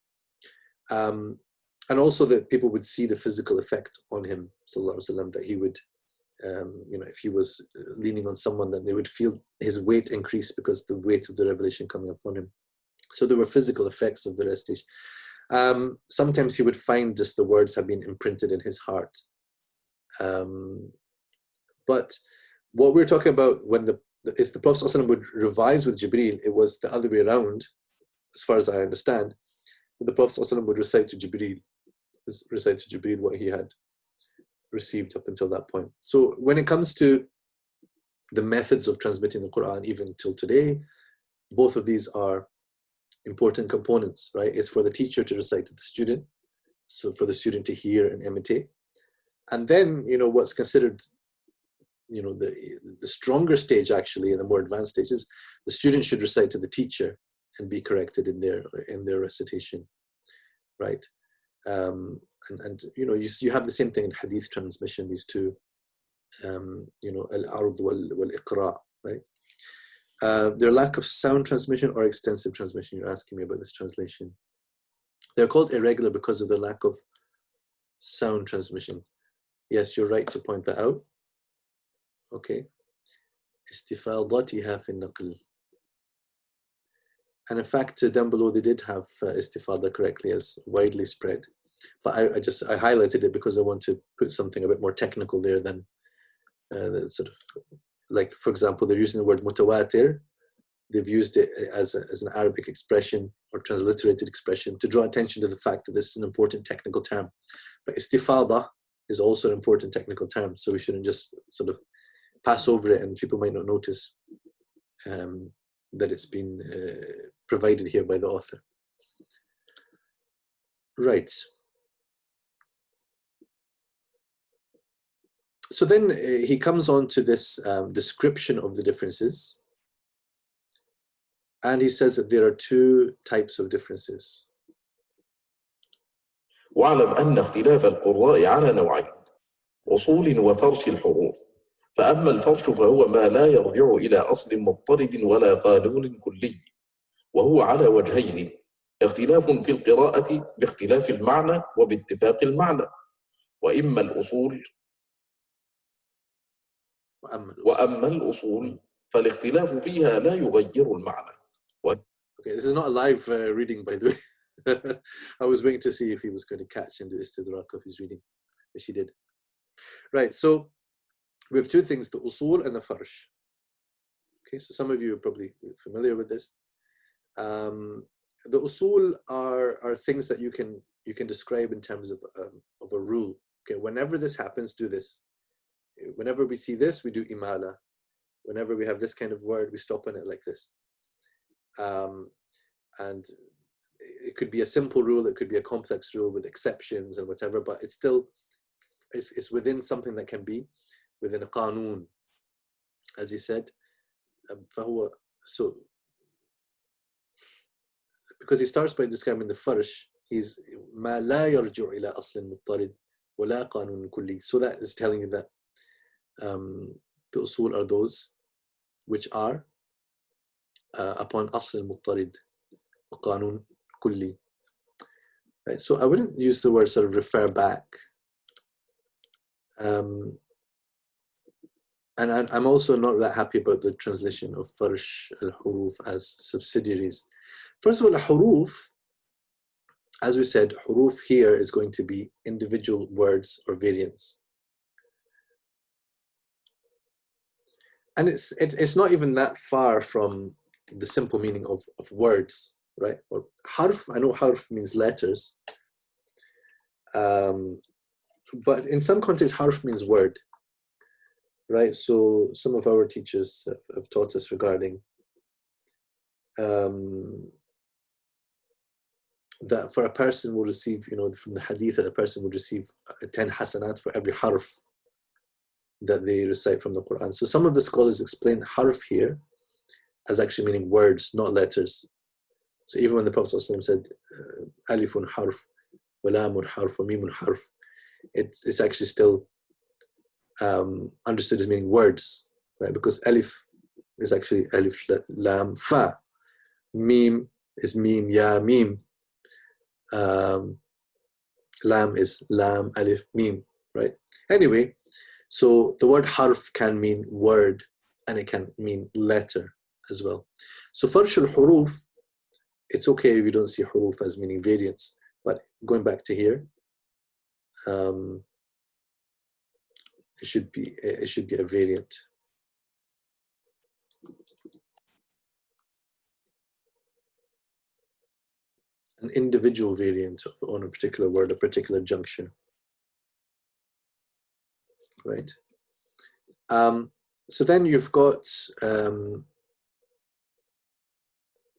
And also that people would see the physical effect on him, sallallahu alaihi wasallam, that he would, if he was leaning on someone, that they would feel his weight increase because the weight of the revelation coming upon him. So there were physical effects of the recitation. Sometimes he would find just the words have been imprinted in his heart. But what we're talking about when the Prophet ﷺ would revise with Jibreel, it was the other way around, as far as I understand. The Prophet ﷺ would recite to Jibreel what he had received up until that point. So when it comes to the methods of transmitting the Quran, even till today, both of these are important components, right? It's for the teacher to recite to the student, so for the student to hear and imitate. And then, what's considered, the stronger stage actually, and the more advanced stages, the student should recite to the teacher and be corrected in their recitation, right? And you have the same thing in hadith transmission, these two, al-ard wal-iqra', right? Their lack of sound transmission or extensive transmission, you're asking me about this translation. They're called irregular because of the lack of sound transmission. Yes, you're right to point that out. Okay. Istifadatiha fi naql. And in fact, down below they did have istifada correctly as widely spread. But I highlighted it because I want to put something a bit more technical there than sort of, like, for example, they're using the word mutawatir. They've used it as an Arabic expression or transliterated expression to draw attention to the fact that this is an important technical term. But istifada is also an important technical term, so we shouldn't just sort of pass over it, and people might not notice that it's been provided here by the author. Right. So then he comes on to this description of the differences, and he says that there are two types of differences. واعلم أن اختلاف القراء على نوعين: أصول وفرش الحروف. فأما الفرش فهو ما لا يرجع إلى أصل مضطرد ولا قانون كلي، وهو على وجهين: اختلاف في القراءة باختلاف المعنى وباتفاق المعنى، وأما الأصول فالاختلاف فيها لا يغير المعنى. Okay, this is not a live reading, by the way. I was waiting to see if he was going to catch and do istidrak of his reading, which he did. Right, so we have two things, the usul and the farsh. Okay, so some of you are probably familiar with this. The usul are things that you can describe in terms of a rule, Okay, whenever this happens, do this. Whenever we see this, we do imala. Whenever we have this kind of word, we stop on it like this. And it could be a simple rule, it could be a complex rule with exceptions and whatever, but it's still, it's within something that can be within a qanun, as he said. So, because he starts by describing the farsh, he's ما لا يرجع إلى أصل مضطرد ولا قانون كلي. So that is telling you that the usul are those which are upon أصل مضطرد وقانون كلي. Right? So I wouldn't use the word sort of refer back. And I'm also not that happy about the translation of farsh al-huruf as subsidiaries. First of all, huruf, as we said, huruf here is going to be individual words or variants. And it's not even that far from the simple meaning of words, right? Or harf, I know harf means letters. But in some contexts, harf means word, right? So some of our teachers have taught us regarding that for a person will receive, you know, from the hadith, that a person will receive 10 hasanat for every harf that they recite from the Quran. So some of the scholars explain harf here as actually meaning words, not letters. So even when the Prophet ﷺ said alifun harf, wa lamun harf, wa mimun harf, it's actually still understood as meaning words, right? Because alif is actually alif, lam, fa. Mim is mim, ya, mim. Lam is lam, alif, mim, right? Anyway, so the word harf can mean word and it can mean letter as well. So farsh al-huruf, it's okay if you don't see huruf as meaning variants, but going back to here, it should be a variant. An individual variant on a particular word, a particular junction, right? So then you've got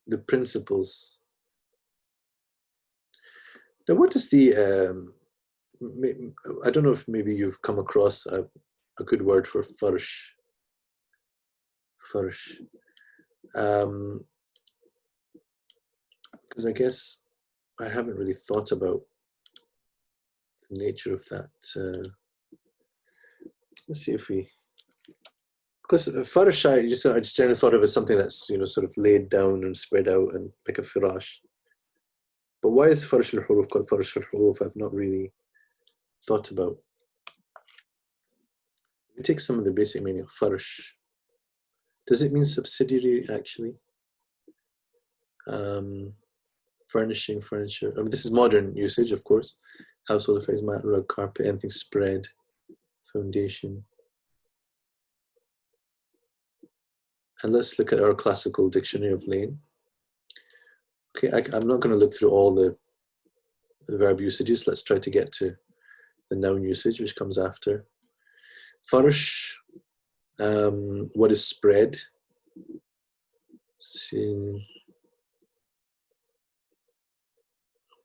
the principles. Now, what is the? I don't know if maybe you've come across a good word for farsh. Farsh, because I guess I haven't really thought about the nature of that. Let's see if we, because farsh, I just generally thought of it as something that's, you know, sort of laid down and spread out and like a firash. But why is farsh al-huruf called farsh al-huruf? I've not really thought about. We take some of the basic meaning of farsh. Does it mean subsidiary actually? Furnishing, furniture. I mean, this is modern usage, of course. Household affairs, mat, rug, carpet, anything spread, foundation. And let's look at our classical dictionary of Lane. Okay, I'm not going to look through all the verb usages. Let's try to get to the noun usage, which comes after. Farsh, what is spread? See,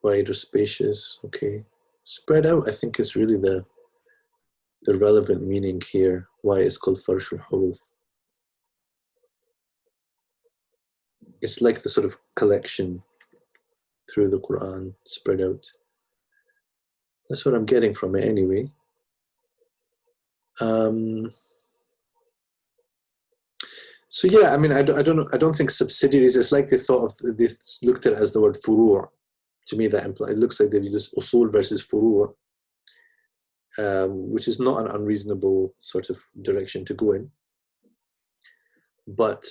wide or spacious, okay. Spread out, I think, is really the relevant meaning here, why it's called farsh al-huruf. It's like the sort of collection through the Quran, spread out. That's what I'm getting from it anyway. So yeah, I mean, I don't think subsidiaries, it's like they looked at it as the word furu'. To me, that implies, it looks like they've used usul versus furu', which is not an unreasonable sort of direction to go in. But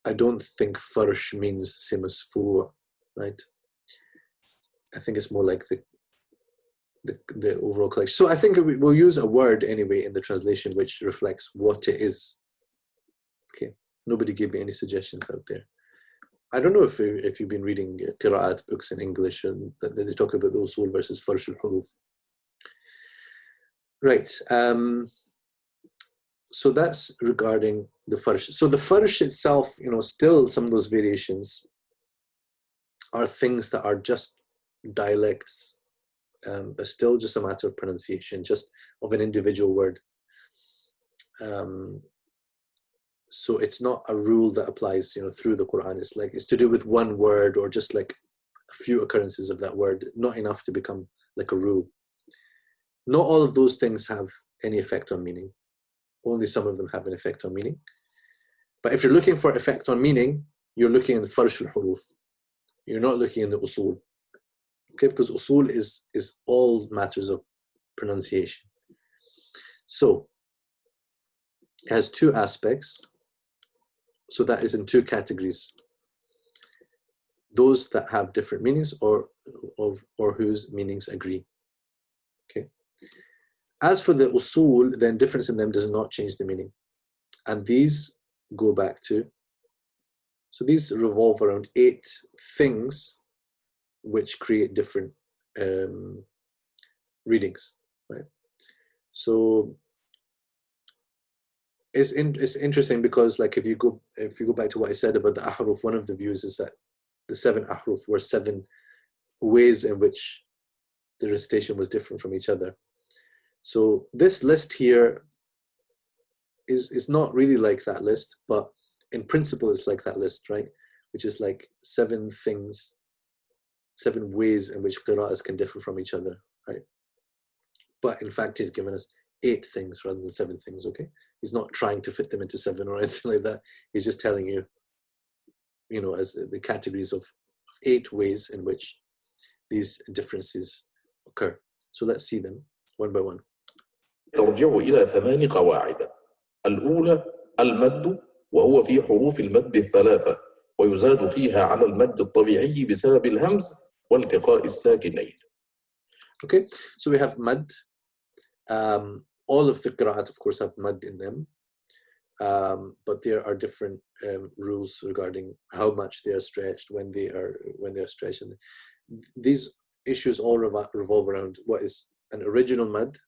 I don't think farsh means the same as furu', right? I think it's more like the overall collection. So I think we'll use a word anyway in the translation which reflects what it is. Okay, nobody gave me any suggestions out there. I don't know if you've been reading qira'at books in English and that they talk about the usul versus farsh al-huruf. Right. So that's regarding the farsh. So the farsh itself, still some of those variations are things that are just dialects, still just a matter of pronunciation, just of an individual word. So it's not a rule that applies, through the Quran. It's to do with one word or just like a few occurrences of that word, not enough to become like a rule. Not all of those things have any effect on meaning. Only some of them have an effect on meaning. But if you're looking for effect on meaning, you're looking in the farsh al-huruf. You're not looking in the usul. Okay, because usul is all matters of pronunciation. So it has two aspects. So that is in two categories. Those that have different meanings or whose meanings agree. Okay. As for the usul, then difference in them does not change the meaning. And these go back to, so these revolve around 8 things which create different readings, right? So it's interesting because, like, if you go back to what I said about the ahruf, one of the views is that the 7 ahruf were 7 ways in which the recitation was different from each other. So this list here is not really like that list, but in principle it's like that list, right? Which is like 7 things, 7 ways in which qira'ahs can differ from each other, right? But in fact, he's given us 8 things rather than 7 things, okay? He's not trying to fit them into 7 or anything like that. He's just telling you, as the categories of 8 ways in which these differences occur. So let's see them one by one. ترجع إلى 8 قواعد. الأولى المد، وهو في حروف المد الثلاثة، ويزاد فيها على المد الطبيعي بسبب الهمز والتقاء الساكنين. Okay, so we have mad. All of the qira'at, of course, have mad in them, but there are different rules regarding how much they are stretched, when they are stretched. And these issues all revolve around what is an original mad,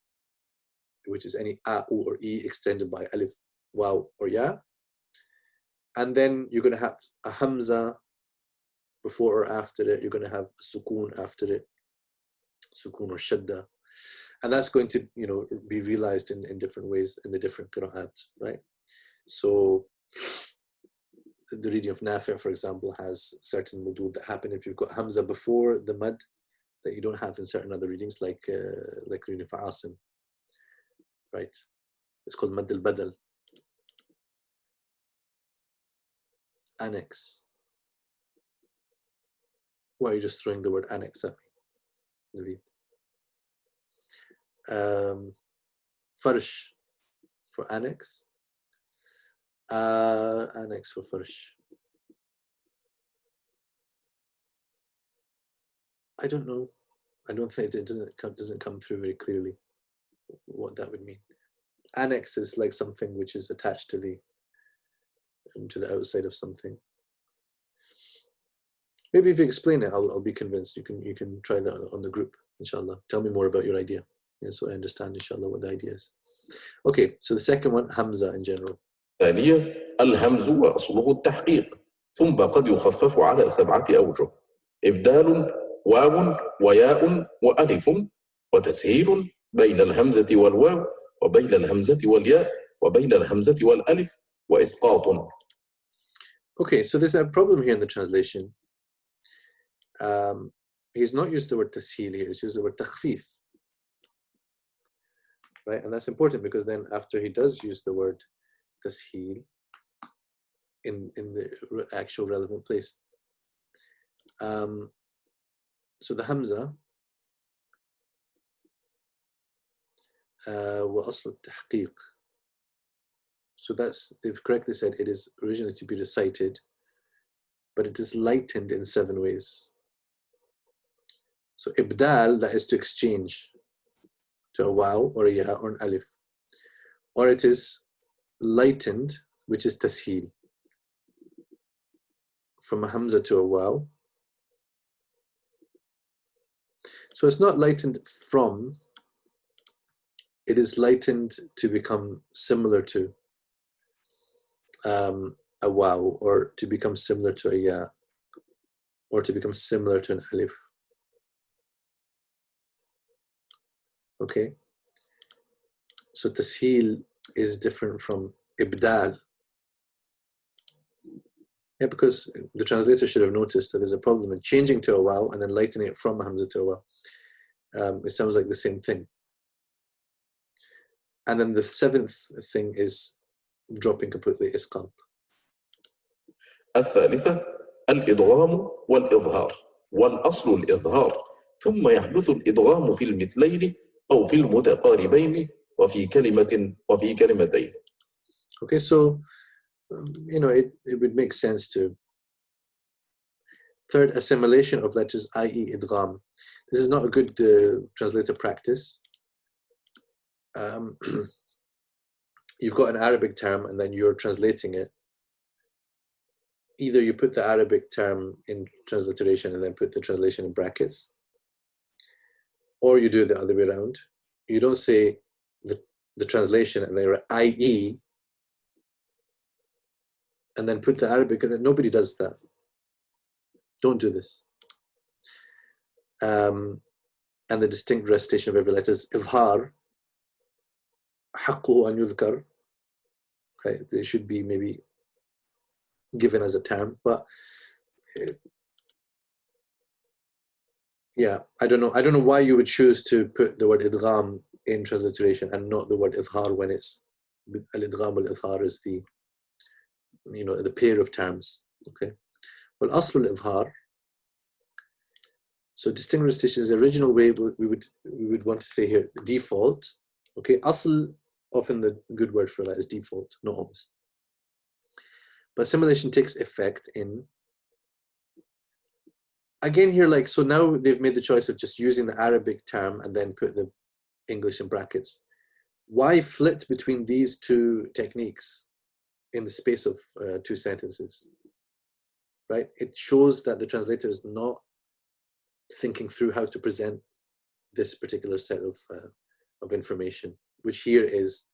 which is any a, u, or e extended by alif, waw, or ya. And then you're going to have a hamza before or after it. You're going to have a sukoon after it, sukoon or shadda. And that's going to, be realized in different ways in the different qira'at, right? So the reading of Nafi', for example, has certain mudud that happen if you've got hamza before the mad that you don't have in certain other readings, like reading of Asim, right? It's called mad al-badal. Annex. Why are you just throwing the word annex at me, Naveed? Farsh for annex. Annex for farsh. I don't know. I don't think it doesn't come through very clearly what that would mean. Annex is like something which is attached to the outside of something. Maybe if you explain it, I'll be convinced. You can try that on the group, inshallah. Tell me more about your idea, so I understand, inshallah, what the idea is. Okay, so the second one, hamza in general. ثانية الهمز وأصله التحقيق، ثم قد يخفف على 7 أوجه: إبدال، واو وياء وألف، وتسهيل بين الهمزة والواو، وبين الهمزة والياء، وبين الهمزة والألف، وإسقاط. Okay, so there's a problem here in the translation. He's not used the word tasheel here, he's used the word takhfif. Right, and that's important because then after he does use the word tasheel in the actual relevant place. So the hamza وأصل التحقيق. So they've correctly said it is originally to be recited, but it is lightened in 7 ways. So ibdal, that is to exchange to a waw or a ya or an alif. Or it is lightened, which is tasheel, from a hamza to a waw. So it's not lightened from it is lightened to become similar to a waw, or to become similar to a ya, or to become similar to an alif. Okay, so tasheel is different from ibdal. Yeah, because the translator should have noticed that there's a problem in changing to a waw and then lightening it from a hamza to a waw. It sounds like the same thing. And then the seventh thing is dropping completely isqat. الثالثة الإدغام والإظهار، والأصل الإظهار، ثم يحدث الإدغام في المثلين أو في المتقاربين وفي كلمتين. Okay, so it would make sense to. Third, assimilation of letters, i.e. idgham. This is not a good translator practice. You've got an Arabic term and then you're translating it. Either you put the Arabic term in transliteration and then put the translation in brackets, or you do it the other way around. You don't say the translation and then i.e. and then put the Arabic, and then nobody does that. Don't do this. And the distinct recitation of every letter is izhar, حقه أن يذكر. Okay, they should be maybe given as a term, but yeah, I don't know why you would choose to put the word idgham in transliteration and not the word izhar when it's al-idgham wal-izhar is the pair of terms. Okay, well, asl al-izhar. So distinct recitation is the original way we would want to say here, default. Okay, asl, often the good word for that is default, not always. But assimilation takes effect in, again here, like, so now they've made the choice of just using the Arabic term and then put the English in brackets. Why flit between these two techniques in the space of 2 sentences? Right? It shows that the translator is not thinking through how to present this particular set of information, which here is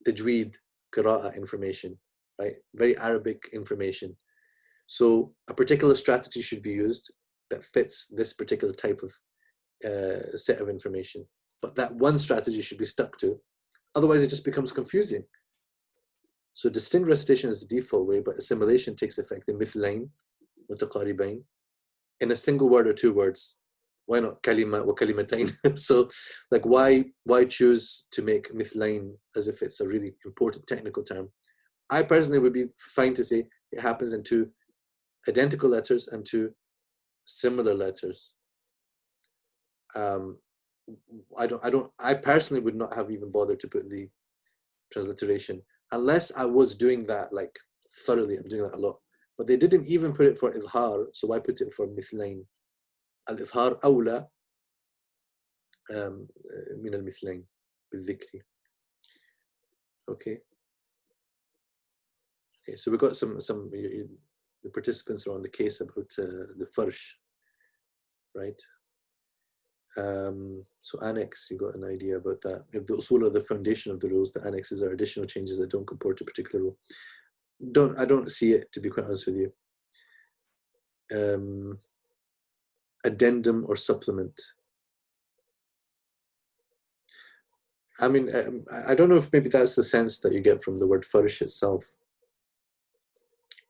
tajweed, qira'ah information, right? Very Arabic information. So a particular strategy should be used that fits this particular type of set of information. But that one strategy should be stuck to. Otherwise, it just becomes confusing. So distinct recitation is the default way, but assimilation takes effect in mithlain, mutaqaribain, in a single word or 2 words. Why not kalima wa kalimatain? So, like, why choose to make mithlain as if it's a really important technical term? I personally would be fine to say it happens in 2 identical letters and 2 similar letters. I personally would not have even bothered to put the transliteration unless I was doing that like thoroughly. I'm doing that a lot, but they didn't even put it for izhar, so why put it for mithlain? Al-izhar awla min al-mithlain bil-dhikri. Okay, so we got some the participants are on the case about the farsh, right? So annex, you got an idea about that. If the usul are the foundation of the rules, the annexes are additional changes that don't comport to a particular rule. I don't see it, to be quite honest with you. Addendum or supplement. I mean, I don't know if maybe that's the sense that you get from the word farsh itself.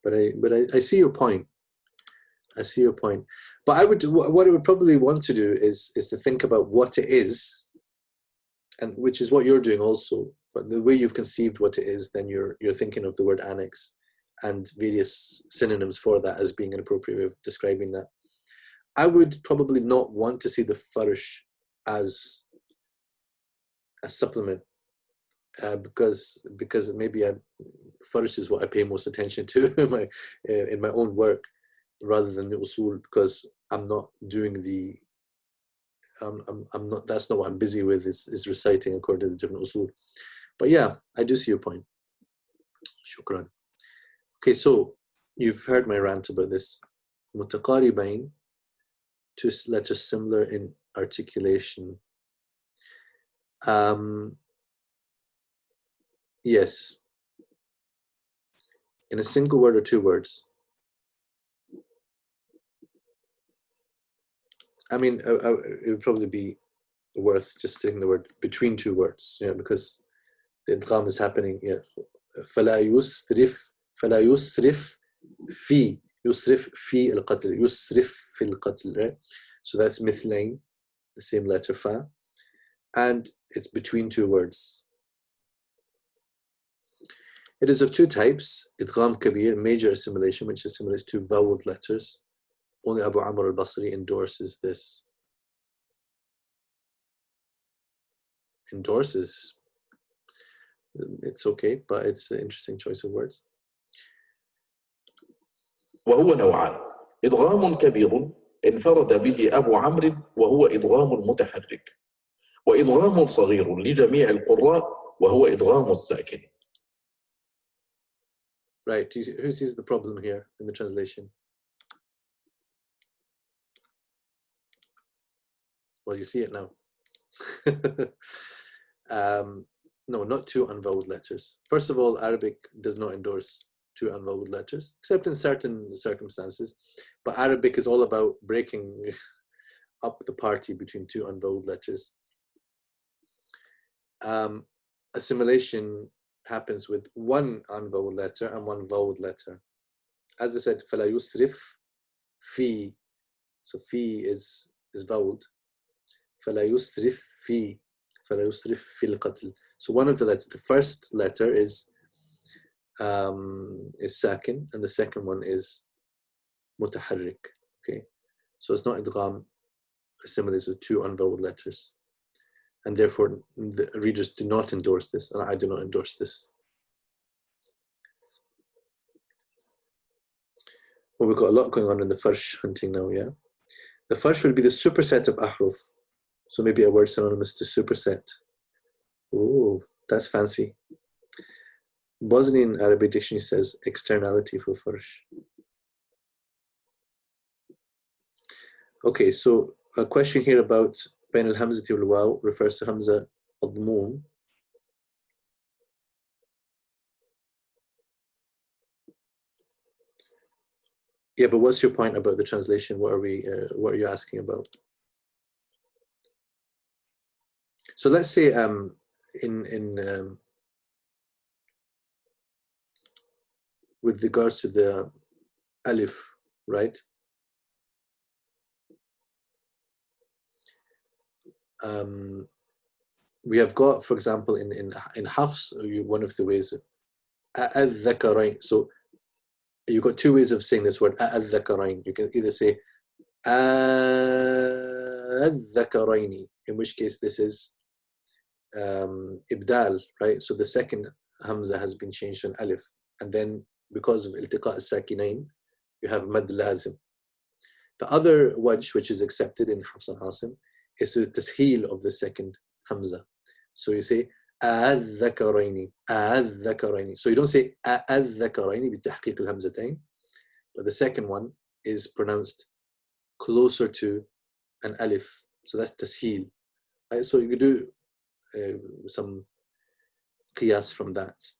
But I see your point. I see your point. But what I would probably want to do is to think about what it is, and which is what you're doing also. But the way you've conceived what it is, then you're thinking of the word annex and various synonyms for that as being an appropriate way of describing that. I would probably not want to see the farsh as a supplement, because maybe farsh is what I pay most attention to in my own work, rather than the usul, because I'm not doing the I'm not, that's not what I'm busy with, is reciting according to the different usul. But yeah, I do see your point. Shukran. Okay, so you've heard my rant about this. Mutaqaribain, 2 letters similar in articulation. Yes. In a single word or two words? I mean, it would probably be worth just saying the word between two words, because the idgham is happening. فلا يسرف في القتل يسرف في القتل, right? So that's mithlain, the same letter fa, and it's between two words. It is of two types: idgham kabir, major assimilation, which assimilates two voweled letters. Only Abu Amr al-Basri endorses this. Endorses, it's okay, but it's an interesting choice of words. وهو نوعان: إدغام كبير انفرد به أبو عمرو وهو إدغام متحرك، وإدغام صغير لجميع القراء وهو إدغام الساكن. Right, who sees the problem here in the translation? Well, you see it now. No, not two unvoweled letters. First of all, Arabic does not endorse two unvoweled letters, except in certain circumstances. But Arabic is all about breaking up the party between two unvoweled letters. Assimilation happens with one unvoweled letter and one voweled letter. As I said, فَلَا يُسْرِفْ فِي. So fi is voweled. فَلَا يُسْرِفْ فِي. فَلَا يُسْرِفْ فِي الْقَتْلِ. So one of the letters, the first letter is sakin, and the second one is mutaharrik. Okay, so it's not idgham assimilates with two unvoweled letters, and therefore the readers do not endorse this, and I do not endorse this. Well, we've got a lot going on in the farsh hunting now, yeah? The farsh will be the superset of ahruf. So maybe a word synonymous to superset. Oh, that's fancy. Bosnian Arabic dictionary says externality for farsh. Okay, so a question here about bain al-hamzati wal-waw refers to hamza admum. Yeah, but what's your point about the translation? What are you asking about? So let's say with regards to the alif, right? We have got, for example, in Hafs, one of the ways, al-dhakarain. So you've got two ways of saying this word, al-dhakarain. You can either say al-dhakaraini, in which case this is ibdal, right? So the second hamza has been changed to an alif, and then because of iltiqa as-sakinain, you have mad lazim. The other wajh, which is accepted in Hafs and Hasim, is the tasheel of the second hamza. So you say al-dhakaraini, al-dhakaraini. So you don't say al-dhakaraini bitahqiq al-hamzatain, but the second one is pronounced closer to an alif. So that's tasheel. Right? So you could do some qiyas from that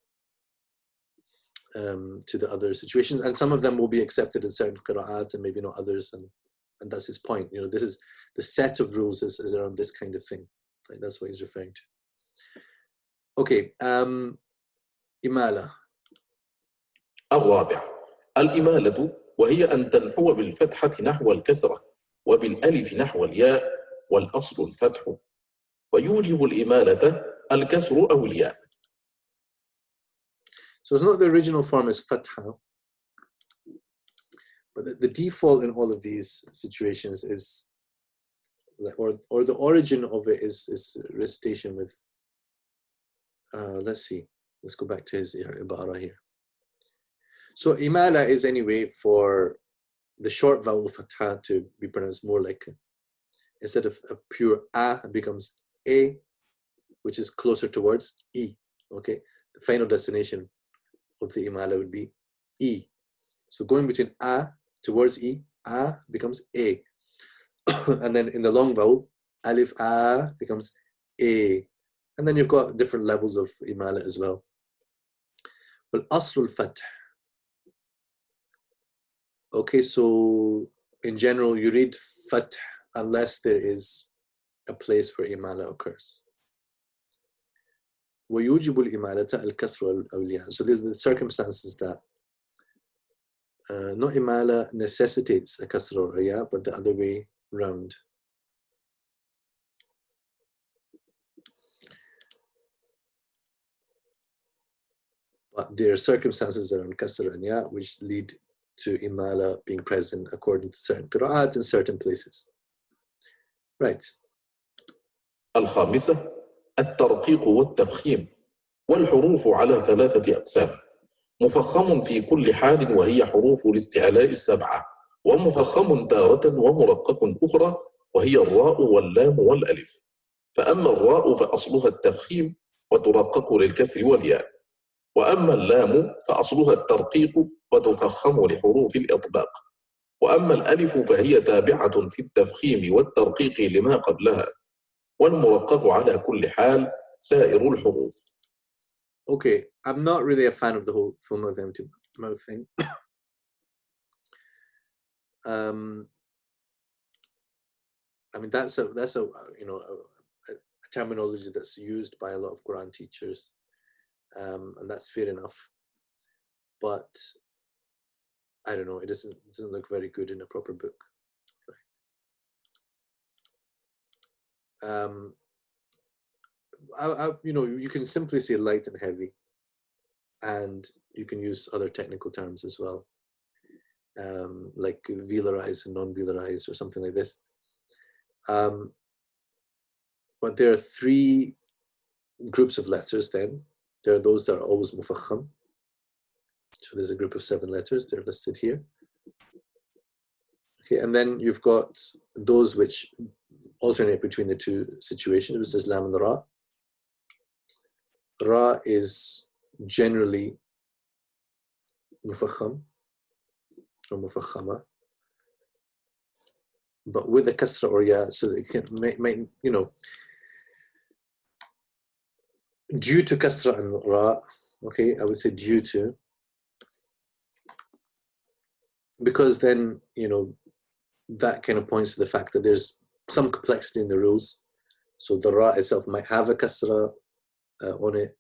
to the other situations, and some of them will be accepted in certain qira'at and maybe not others, and that's his point. This is the set of rules is around this kind of thing. Right? That's what he's referring to. Okay, imala. الرابع: الإمالة، وهي أن تنحو بالفتحة نحو الكسرة وبالألف نحو الياء، والأصل الفتح، ويوجب الإمالة الكسر أو الياء. So it's not the original form is fatha, but the default in all of these situations is, or the origin of it is recitation with, let's see, let's go back to his ibara here. So imala is anyway for the short vowel fatha to be pronounced more like, instead of a pure a, it becomes a, which is closer towards e. Okay, the final destination of the imala would be e. So going between a towards e, a becomes a. And then in the long vowel, alif a becomes a. And then you've got different levels of imala as well. والأصل الفتح. Okay, so in general, you read fath unless there is a place where imala occurs. ويوجب الإمالة الكسر والأولياء. So there's the circumstances that not imala necessitates a kasr or a ya, but the other way round. But there are circumstances around kasr and ya which lead to imala being present according to certain qira'at in certain places. Right. الخامسة الترقيق والتفخيم، والحروف على 3 أقسام: مفخم في كل حال وهي حروف الاستعلاء السبعة، ومفخم تارة ومرقق أخرى وهي الراء واللام والألف. فأما الراء فأصلها التفخيم وترقق للكسر والياء، وأما اللام فأصلها الترقيق وتفخم لحروف الإطباق، وأما الألف فهي تابعة في التفخيم والترقيق لما قبلها، والمرقق على كل حال سائر الحروف. Okay, I'm not really a fan of the whole full mouth empty mouth thing. I mean that's a you know a terminology that's used by a lot of Quran teachers, and that's fair enough. But I don't know, it doesn't look very good in a proper book. Right. You know, you can simply say light and heavy, and you can use other technical terms as well, like velarized and non-velarized or something like this. But there are 3 groups of letters then. There are those that are always mufakham. So there's a group of 7 letters, they're listed here. Okay, and then you've got those which alternate between the 2 situations, which is lam and ra. Ra is generally mufakham or mufakhama, but with a kasra or ya, so it can may, you know, due to kasra and ra, okay, I would say due to, because then, you know, that kind of points to the fact that there's some complexity in the rules. So the ra itself might have a kasra on it,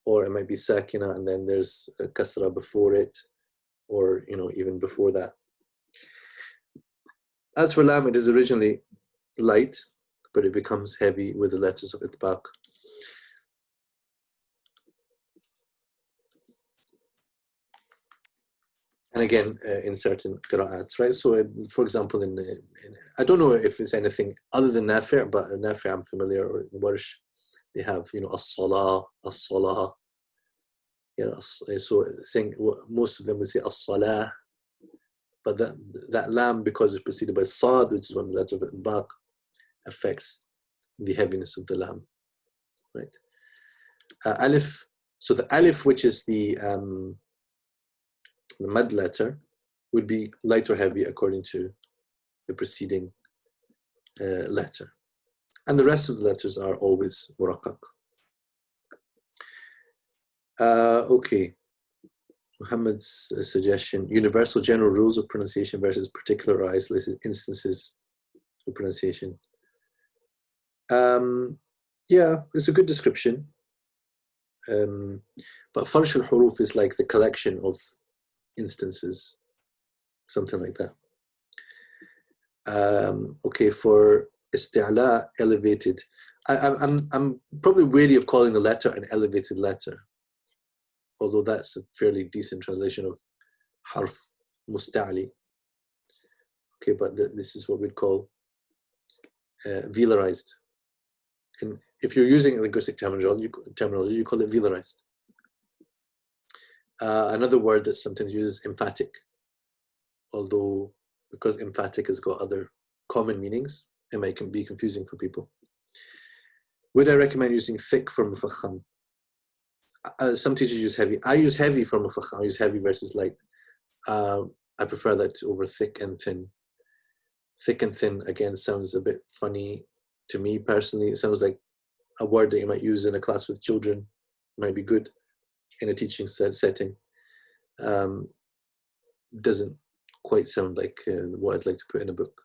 or it might be sakina and then there's a kasra before it, or, you know, even before that. As for lam, it is originally light, but it becomes heavy with the letters of itbaq. And again, in certain qira'ats, right? So, for example, in I don't know if it's anything other than Nafi', but Nafi' I'm familiar, or in Warsh, they have, you know, as-salah, as-salah. You know, so saying, most of them would say as-salah, but that lam, because it's preceded by sad, which is one of the letters of itbaq, affects the heaviness of the lam, right? Alif, so the alif, which is the mad letter, would be light or heavy according to the preceding letter. And the rest of the letters are always muraqqaq. Okay. Muhammad's suggestion: universal general rules of pronunciation versus particular or isolated instances of pronunciation. Yeah, it's a good description. But farsh al-huruf is like the collection of instances, something like that. Okay, for isti'la, elevated. I'm probably wary of calling the letter an elevated letter, although that's a fairly decent translation of harf musta'li. Okay, but this is what we'd call velarized. And if you're using linguistic terminology, you call it velarized. Another word that sometimes uses emphatic, although because emphatic has got other common meanings, it might be confusing for people. Would I recommend using thick for mufakham? Some teachers use heavy. I use heavy for mufakham. I use heavy versus light. I prefer that over thick and thin. Thick and thin, again, sounds a bit funny to me personally. It sounds like a word that you might use in a class with children. It might be good, in a teaching setting doesn't quite sound like what I'd like to put in a book.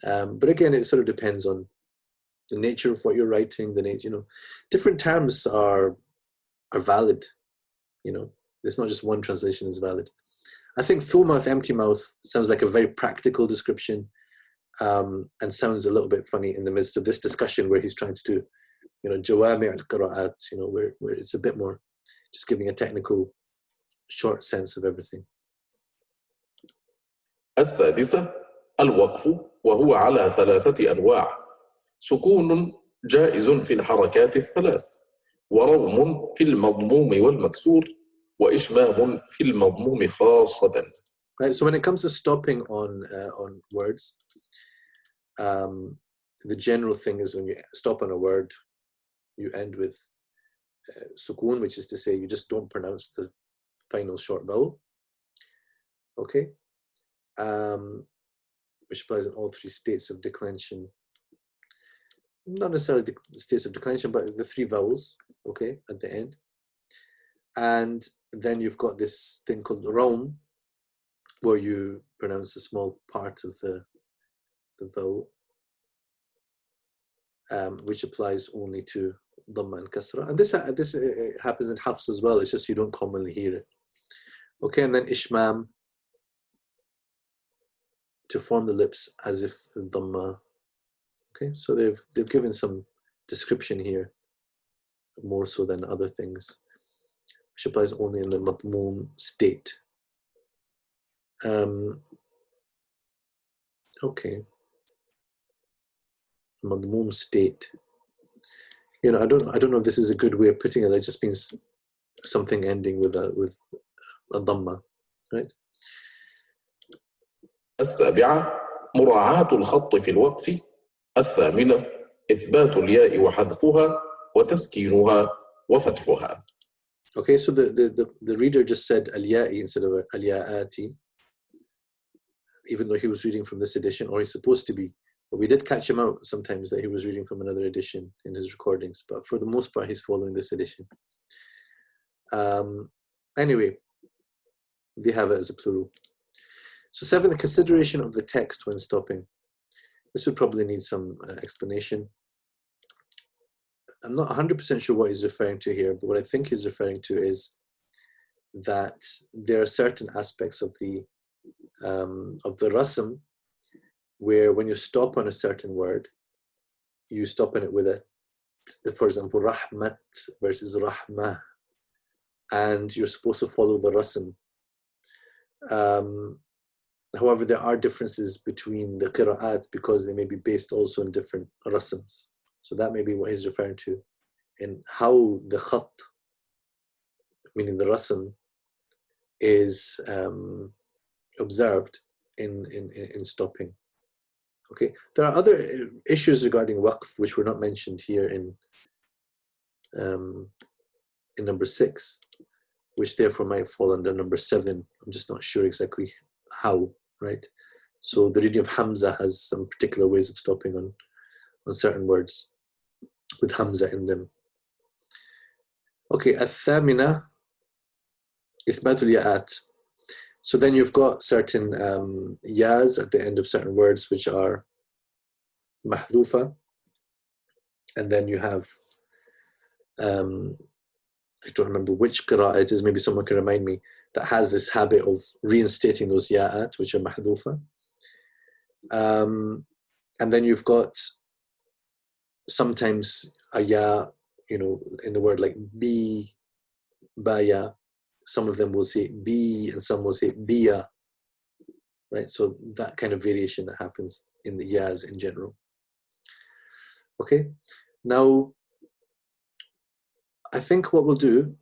But again, it sort of depends on the nature of what you're writing. Different terms are valid. There's not just one translation is valid. I think full mouth, empty mouth sounds like a very practical description, and sounds a little bit funny in the midst of this discussion where he's trying to do, jawami al-qira'at, where it's a bit more just giving a technical, short sense of everything. السادسة الوقف، وهو على 3 أنواع: سكون جائز في الحركات الثلاث، وروم في المضموم والمكسور، وإشمام في المضموم خاصة. Right. So when it comes to stopping on words, the general thing is when you stop on a word, you end with sukoon, which is to say you just don't pronounce the final short vowel. Okay. Which applies in all 3 states of declension. Not necessarily states of declension, but the 3 vowels, okay, at the end. And then you've got this thing called raum, where you pronounce a small part of the vowel, which applies only to dhamma and kasra. And this happens in hafs as well. It's just you don't commonly hear it. Okay, and then ishmam, to form the lips as if dhamma. Okay, so they've given some description here, more so than other things, which applies only in the madmoom state. Okay, madmoom state. I don't know if this is a good way of putting it. It just means something ending with a dhamma, right? السابعة مراعاة الخط في الوقف. الثامنة إثبات الياء وحذفها وتسكينها وفتحها. Okay, so the reader just said al-ya'i instead of al-ya'ati, even though he was reading from this edition, or he's supposed to be. But we did catch him out sometimes that he was reading from another edition in his recordings. But for the most part, he's following this edition. Anyway, they have it as a plural. So 7, the consideration of the text when stopping. This would probably need some explanation. I'm not 100% sure what he's referring to here, but what I think he's referring to is that there are certain aspects of the rasm where when you stop on a certain word, you stop on it with a, for example, rahmat versus rahmah, and you're supposed to follow the rasm. However, there are differences between the qira'at because they may be based also in different rasms. So that may be what he's referring to, and how the khat, meaning the rasm, is observed in stopping. Okay, there are other issues regarding waqf which were not mentioned here in number 6, which therefore might fall under number 7. I'm just not sure exactly how, right? So the reading of Hamza has some particular ways of stopping on certain words with Hamza in them. Okay, الثامنة إثبات الياءات. So then you've got certain yas at the end of certain words which are mahdhufa, and then you have I don't remember which qira'ah it is, maybe someone can remind me, that has this habit of reinstating those ya'at which are mahdhufa. And then you've got sometimes a ya, in the word like bi, baya. Some of them will say bi and some will say biya, right? So that kind of variation that happens in the yas in general. Okay, now I think what we'll do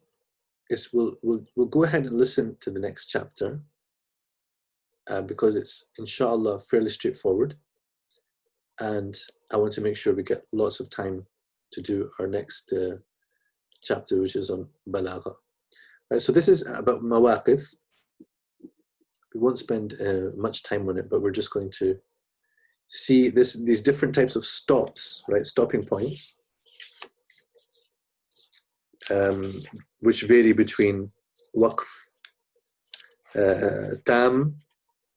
is we'll go ahead and listen to the next chapter because it's inshallah fairly straightforward, and I want to make sure we get lots of time to do our next chapter, which is on balagha. Right, so this is about mawaqif. We won't spend much time on it, but we're just going to see these different types of stops, right? Stopping points. which vary between waqf tam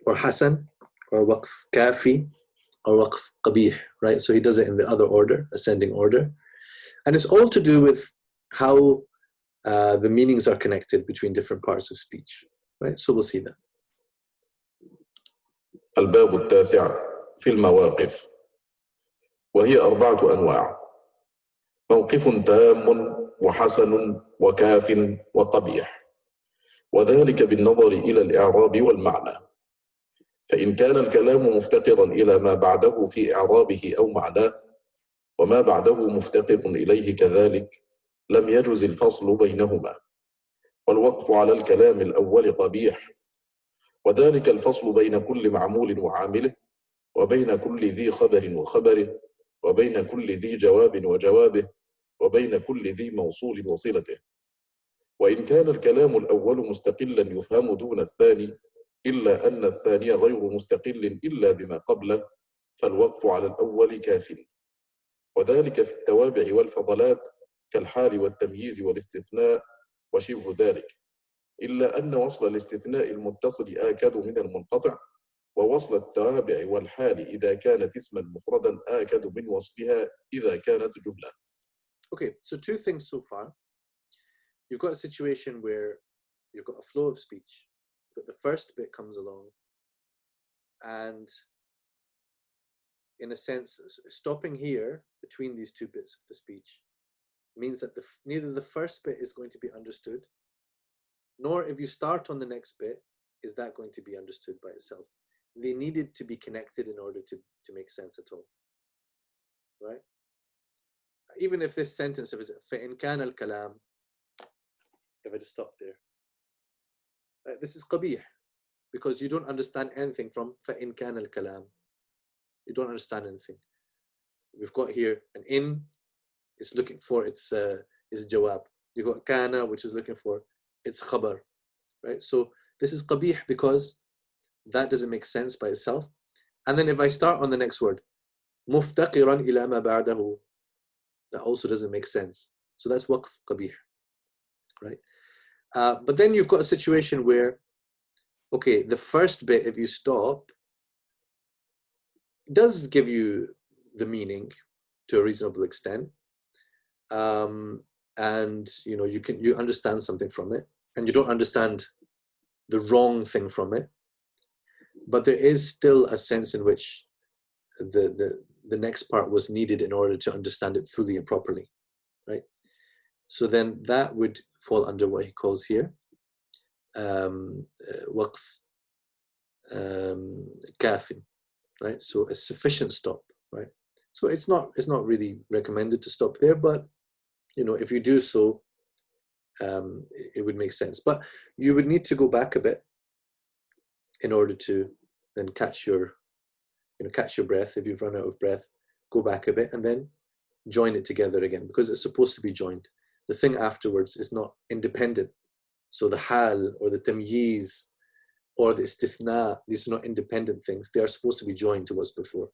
or hasan, or waqf kafi, or waqf qabih, right? So he does it in the other order, ascending order. And it's all to do with how the meanings are connected between different parts of speech, right? So we'll see that. الباب التاسع في المواقف، وهي 4 أنواع: موقف تام وحسن وكاف وقبيح، وذلك بالنظر إلى الإعراب والمعنى. فإن كان الكلام مفتقرا إلى ما بعده في إعرابه أو معناه، وما بعده مفتقر إليه كذلك، لم يجز الفصل بينهما، والوقف على الكلام الأول قبيح، وذلك الفصل بين كل معمول وعامله، وبين كل ذي خبر وخبره، وبين كل ذي جواب وجوابه، وبين كل ذي موصول وصلته. وإن كان الكلام الأول مستقلا يفهم دون الثاني، إلا أن الثاني غير مستقل إلا بما قبله، فالوقف على الأول كاف. وذلك في التوابع والفضلات كالحال والتمييز والاستثناء وشبه ذلك، إلا أن وصل الاستثناء المتصل آكد من المنقطع، ووصل التوابع والحال إذا كانت اسما مفردا آكد من وصلها إذا كانت جملة. Okay, so 2 things so far. You've got a situation where you've got a flow of speech, but the first bit comes along, and in a sense, stopping here between these 2 bits of the speech means that neither the first bit is going to be understood, nor if you start on the next bit, is that going to be understood by itself. They needed to be connected in order to make sense at all, right? Even if this sentence, if it's فَإِنْ كَانَ الْكَلَامِ, if I just stop there, this is qabih, because you don't understand anything from فَإِنْ كَانَ الْكَلَامِ. You don't understand anything. We've got here an in, it's looking for its jawab. You've got kana, which is looking for its khabar, right? So this is qabih because that doesn't make sense by itself. And then if I start on the next word, مُفْتَقِرًا إِلَى مَا بَعْدَهُ, that also doesn't make sense. So that's waqf qabih, right? But then you've got a situation where, okay, the first bit, if you stop, does give you the meaning to a reasonable extent, and you understand something from it, and you don't understand the wrong thing from it, but there is still a sense in which the next part was needed in order to understand it fully and properly, right? So then that would fall under what he calls here waqf kafin, right? So a sufficient stop, right? So it's not really recommended to stop there, but if you do so, it would make sense. But you would need to go back a bit in order to then catch your breath. If you've run out of breath, go back a bit and then join it together again, because it's supposed to be joined. The thing afterwards is not independent. So the hal or the tamyiz or the istithna, these are not independent things. They are supposed to be joined to what's before,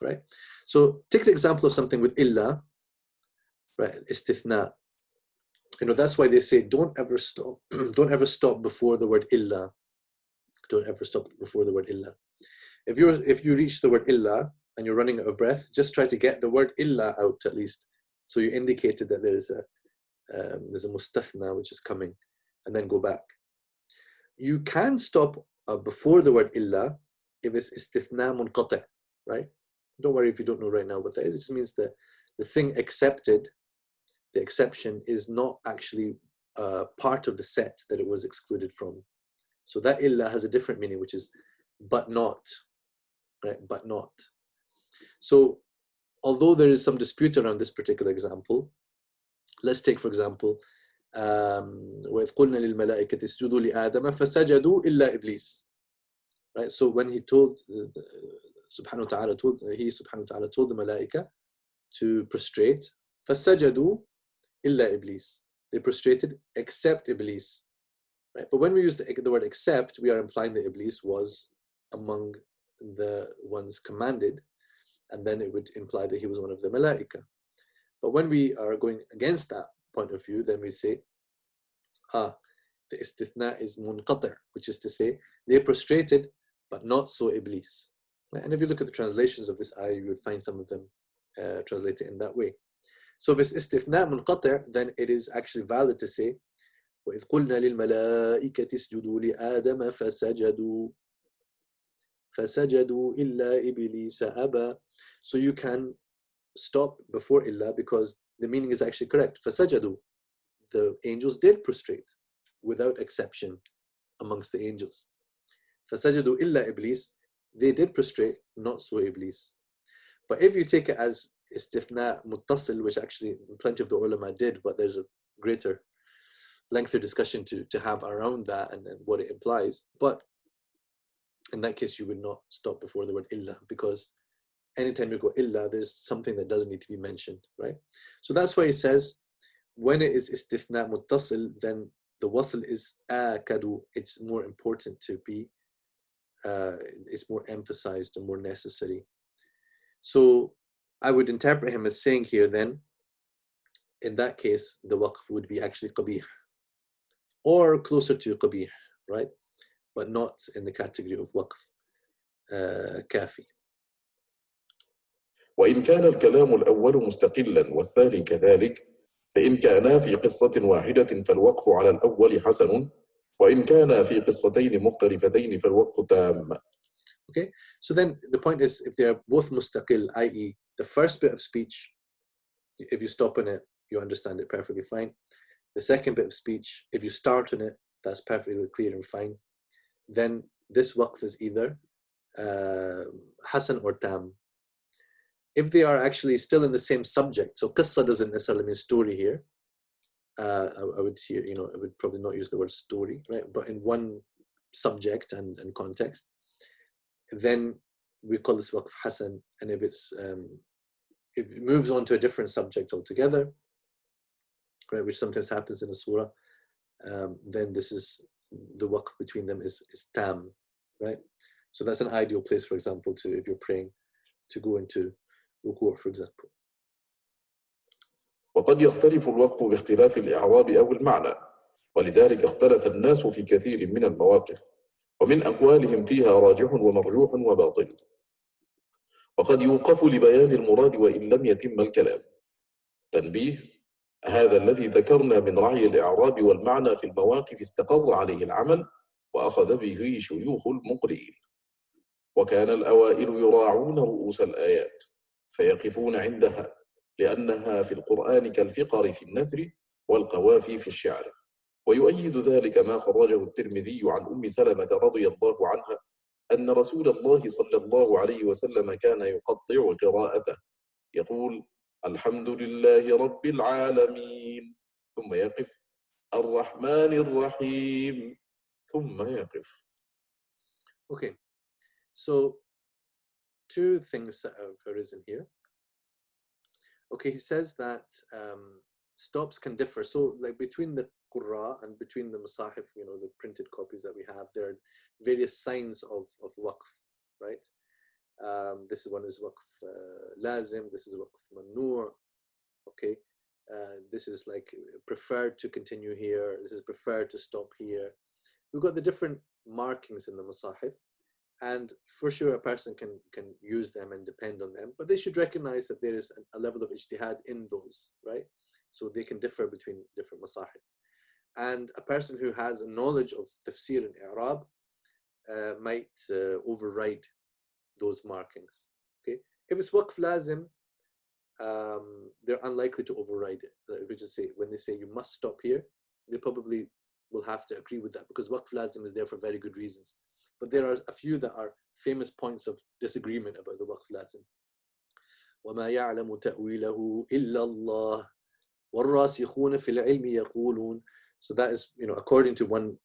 right? So take the example of something with illa, right? Istithna. That's why they say don't ever stop. Don't ever stop before the word illa. Don't ever stop before the word illa. If you reach the word illa and you're running out of breath, just try to get the word illa out at least. So you indicated that there's a mustathna which is coming, and then go back. You can stop before the word illa if it's istithna munqati', right? Don't worry if you don't know right now what that is. It just means that the thing accepted, the exception, is not actually part of the set that it was excluded from. So that illa has a different meaning, which is but not, right? But not. So although there is some dispute around this particular example, let's take, for example, وَإِذْ قُلْنَا لِلْمَلَائِكَةِ اسْجُدُوا لِآدَمَ فَسَجَدُوا إِلَّا إِبْلِيسَ. Right? So when he told subhanahu wa ta'ala told the malaika to prostrate, فَسَجَدُوا إِلَّا إِبْلِيسَ. They prostrated except Iblis. Right? But when we use the word except, we are implying that Iblis was among the ones commanded, and then it would imply that he was one of the malaika. But when we are going against that point of view, then we say The istithna is munqati', which is to say, they prostrated, but not so Iblis. Right? And if you look at the translations of this ayah, you would find some of them translated in that way. So if it's istithna munqati', then it is actually valid to say, وَإِذْ قُلْنَا لِلْمَلَائِكَةِ اسْجُدُوا لِآدَمَ فَسَجَدُوا إِلَّا إِبْلِيسَ أَبَى. So you can stop before illa because the meaning is actually correct. فَسَجَدُوا, the angels did prostrate without exception amongst the angels. فَسَجَدُوا إِلَّا إِبْلِيسَ, they did prostrate, not so Iblis. But if you take it as istithna muttasil, which actually plenty of the ulama did, but there's a greater lengthier discussion to have around that and what it implies. But in that case, you would not stop before the word illa, because anytime you go illa, there's something that does need to be mentioned, right? So that's why he says, when it is istithna muttasil, then the wasl is akadu. It's more important to be, it's more emphasized and more necessary. So I would interpret him as saying here then, in that case, the waqf would be actually qabih, or closer to qabih, right? But not in the category of waqf kafi. وإن كان الكلام الأول مستقلا والثاني كذلك، فإن كانا في قصة واحدة فالوقف على الأول حسن، وإن كانا في قصتين مختلفتين فالوقف تام. Okay, so then the point is, if they're both mustaqil, i.e. the first bit of speech, if you stop on it, you understand it perfectly fine. The second bit of speech, if you start on it, that's perfectly clear and fine. Then this waqf is either hasan or tam. If they are actually still in the same subject, so qissa doesn't necessarily mean story here. I would hear, I would probably not use the word story, right? But in one subject and context, then we call this waqf hasan. And if it moves on to a different subject altogether, right, which sometimes happens in a surah, then this is the waqf between them is tam, right? So that's an ideal place, for example, to, if you're praying, to go into ruku', for example. وقد يختلف الوقف باختلاف الإعراب أو المعنى، ولذلك اختلف الناس في كثير من المواقف، ومن أقوالهم فيها راجح ومرجوح وباطل، وقد يوقف لبيان المراد وإن لم يتم الكلام. تنبيه: هذا الذي ذكرنا من رعي الإعراب والمعنى في المواقف استقر عليه العمل وأخذ به شيوخ المقرئين. وكان الأوائل يراعون رؤوس الآيات فيقفون عندها لأنها في القرآن كالفقر في النثر والقوافي في الشعر. ويؤيد ذلك ما خرجه الترمذي عن أم سلمة رضي الله عنها أن رسول الله صلى الله عليه وسلم كان يقطع قراءته يقول: الحمد لله رب العالمين، ثم يقف، الرحمن الرحيم، ثم يقف. Okay, so two things that have arisen here. Okay, he says that stops can differ. So like between the Qurra and between the Masahif, the printed copies that we have, there are various signs of waqf, right? This one is waqf lazim, this is waqf manur, okay? This is like preferred to continue here, this is preferred to stop here. We've got the different markings in the Masahif, and for sure a person can use them and depend on them, but they should recognize that there is a level of ijtihad in those, right? So they can differ between different Masahif. And a person who has a knowledge of tafsir and i'rab might override those markings. Okay, if it's waqf lazim, they're unlikely to override it. Which is, say, when they say you must stop here, they probably will have to agree with that, because waqf lazim is there for very good reasons. But there are a few that are famous points of disagreement about the waqf lazim. وَمَا يَعْلَمُ تَأْوِيلَهُ إِلَّا اللَّهُ وَالرَّاسِخُونَ فِي الْعِلْمِ يَقُولُونَ. So that is, according to one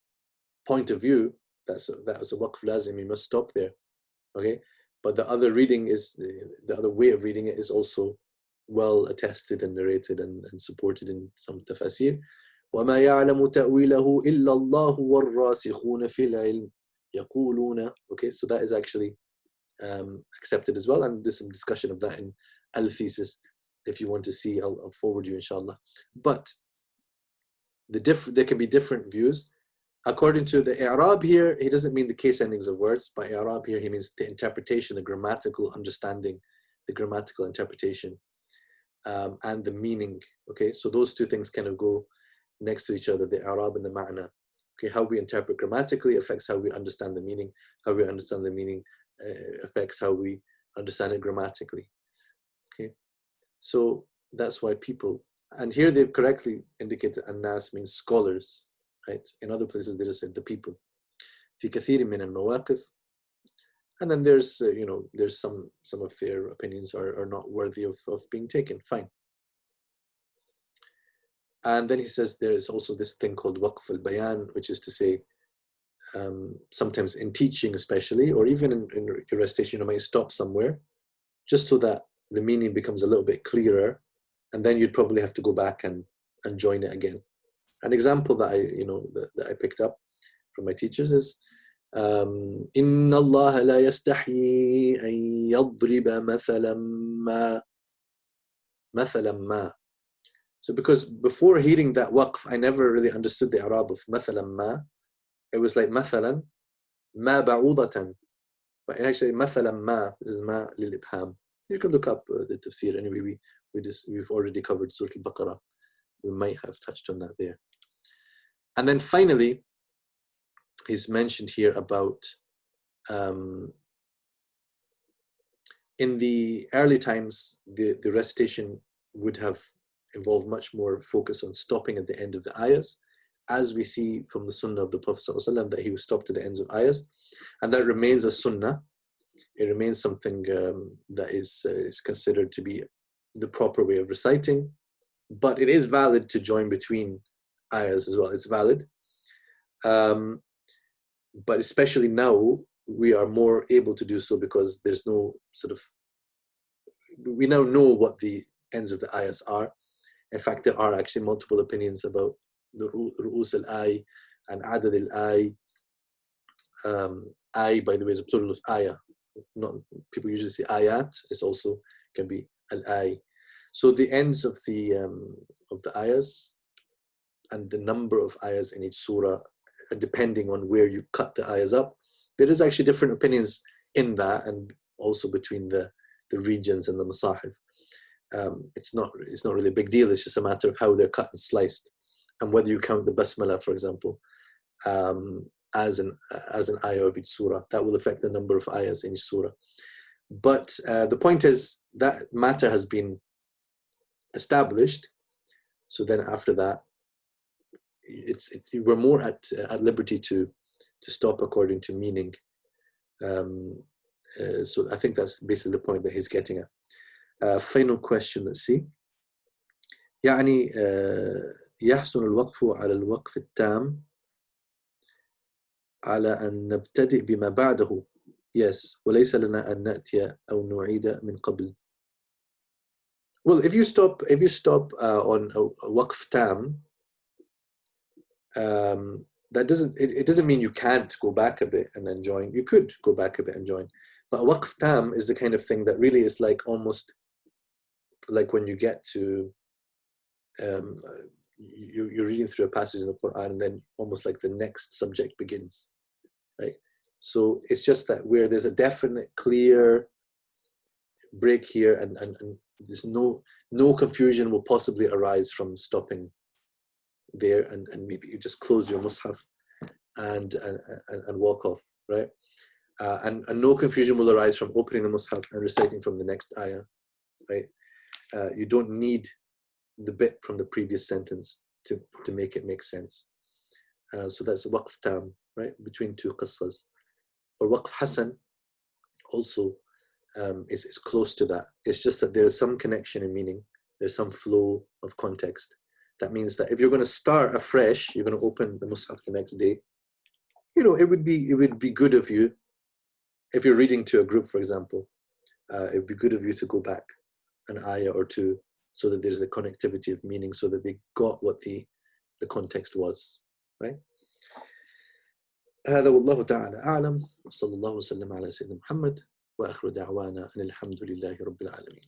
point of view, that was a waqf lazim, you must stop there. Okay, but the other reading is, the other way of reading it is also well attested and narrated and supported in some tafsir. وَمَا يَعْلَمُ تَأْوِيلَهُ إِلَّا اللَّهُ وَالرَّاسِخُونَ فِي الْعِلْمِ يَقُولُونَ. Okay, so that is actually accepted as well, and there's some discussion of that in al-thesis. If you want to see, I'll forward you, inshallah. But there can be different views. According to the i'rab here, he doesn't mean the case endings of words. By i'rab here, he means the interpretation, the grammatical understanding, the grammatical interpretation, and the meaning. Okay, so those two things kind of go next to each other, the i'rab and the ma'na. Okay, how we interpret grammatically affects how we understand the meaning. How we understand the meaning affects how we understand it grammatically. Okay, so that's why people, and here they've correctly indicated an-nas means scholars, right? In other places they just said the people. في كثير من المواقف. And then there's there's some of their opinions are not worthy of being taken. Fine. And then he says there is also this thing called waqf al-bayan, which is to say, sometimes in teaching especially, or even in recitation, you might stop somewhere just so that the meaning becomes a little bit clearer, and then you'd probably have to go back and join it again. An example that I picked up from my teachers is إن الله لا يستحي أن يضرب مثلا ما. So because before hearing that waqf, I never really understood the i'rab of مثلا ما. It was like مثلا ما بعوضة, but actually مثلا ما, this is ما للإبهام. You can look up the tafsir. Anyway, we've already covered Surah Al-Baqarah. We might have touched on that there. And then finally, he's mentioned here about in the early times, the recitation would have involved much more focus on stopping at the end of the ayahs, as we see from the sunnah of the Prophet ﷺ, that he would stop to the ends of ayahs, and that remains a sunnah. It remains something that is considered to be the proper way of reciting, but it is valid to join between ayahs as well. It's valid. But especially now, we are more able to do so because there's no we now know what the ends of the ayahs are. In fact, there are actually multiple opinions about the ru'us al-ay and adad al-ay. Ay, by the way, is a plural of ayah. Not, people usually say ayat. It also can be al-ay. So the ends of the ayahs and the number of ayahs in each surah, depending on where you cut the ayahs up, there is actually different opinions in that, and also between the regions and the masahif. It's not really a big deal. It's just a matter of how they're cut and sliced, and whether you count the basmala, for example, as an ayah of each surah. That will affect the number of ayahs in each surah. But the point is that matter has been established. So then after that, we're more at liberty to stop according to meaning. So I think that's basically the point that he's getting at. Final question, let's see. يعني يحسن الوقف على الوقف التام على أن نبتدئ بما بعده. Yes, وليس لنا أن نأتي أو نعيد من قبل. Well, if you stop on a waqf tam, that doesn't mean you can't go back a bit and then join. You could go back a bit and join, but a waqf tam is the kind of thing that really is like almost like when you get to you're reading through a passage in the Quran, and then almost like the next subject begins, right? So it's just that where there's a definite, clear break here, and there's no confusion will possibly arise from stopping there, and maybe you just close your mushaf and walk off, right? And no confusion will arise from opening the mushaf and reciting from the next ayah, right? You don't need the bit from the previous sentence to make it make sense. So that's waqf tam, right? Between two qissas. Or waqf hasan also is close to that. It's just that there is some connection in meaning. There's some flow of context. That means that if you're going to start afresh, you're going to open the mushaf the next day. It would be good of you, if you're reading to a group, for example, it would be good of you to go back an ayah or two, so that there's a connectivity of meaning, so that they got what the context was, right? هذا والله تعالى أعلم وصلى الله وسلم على سيدنا محمد وآخر دعوانا أن الحمد لله رب العالمين.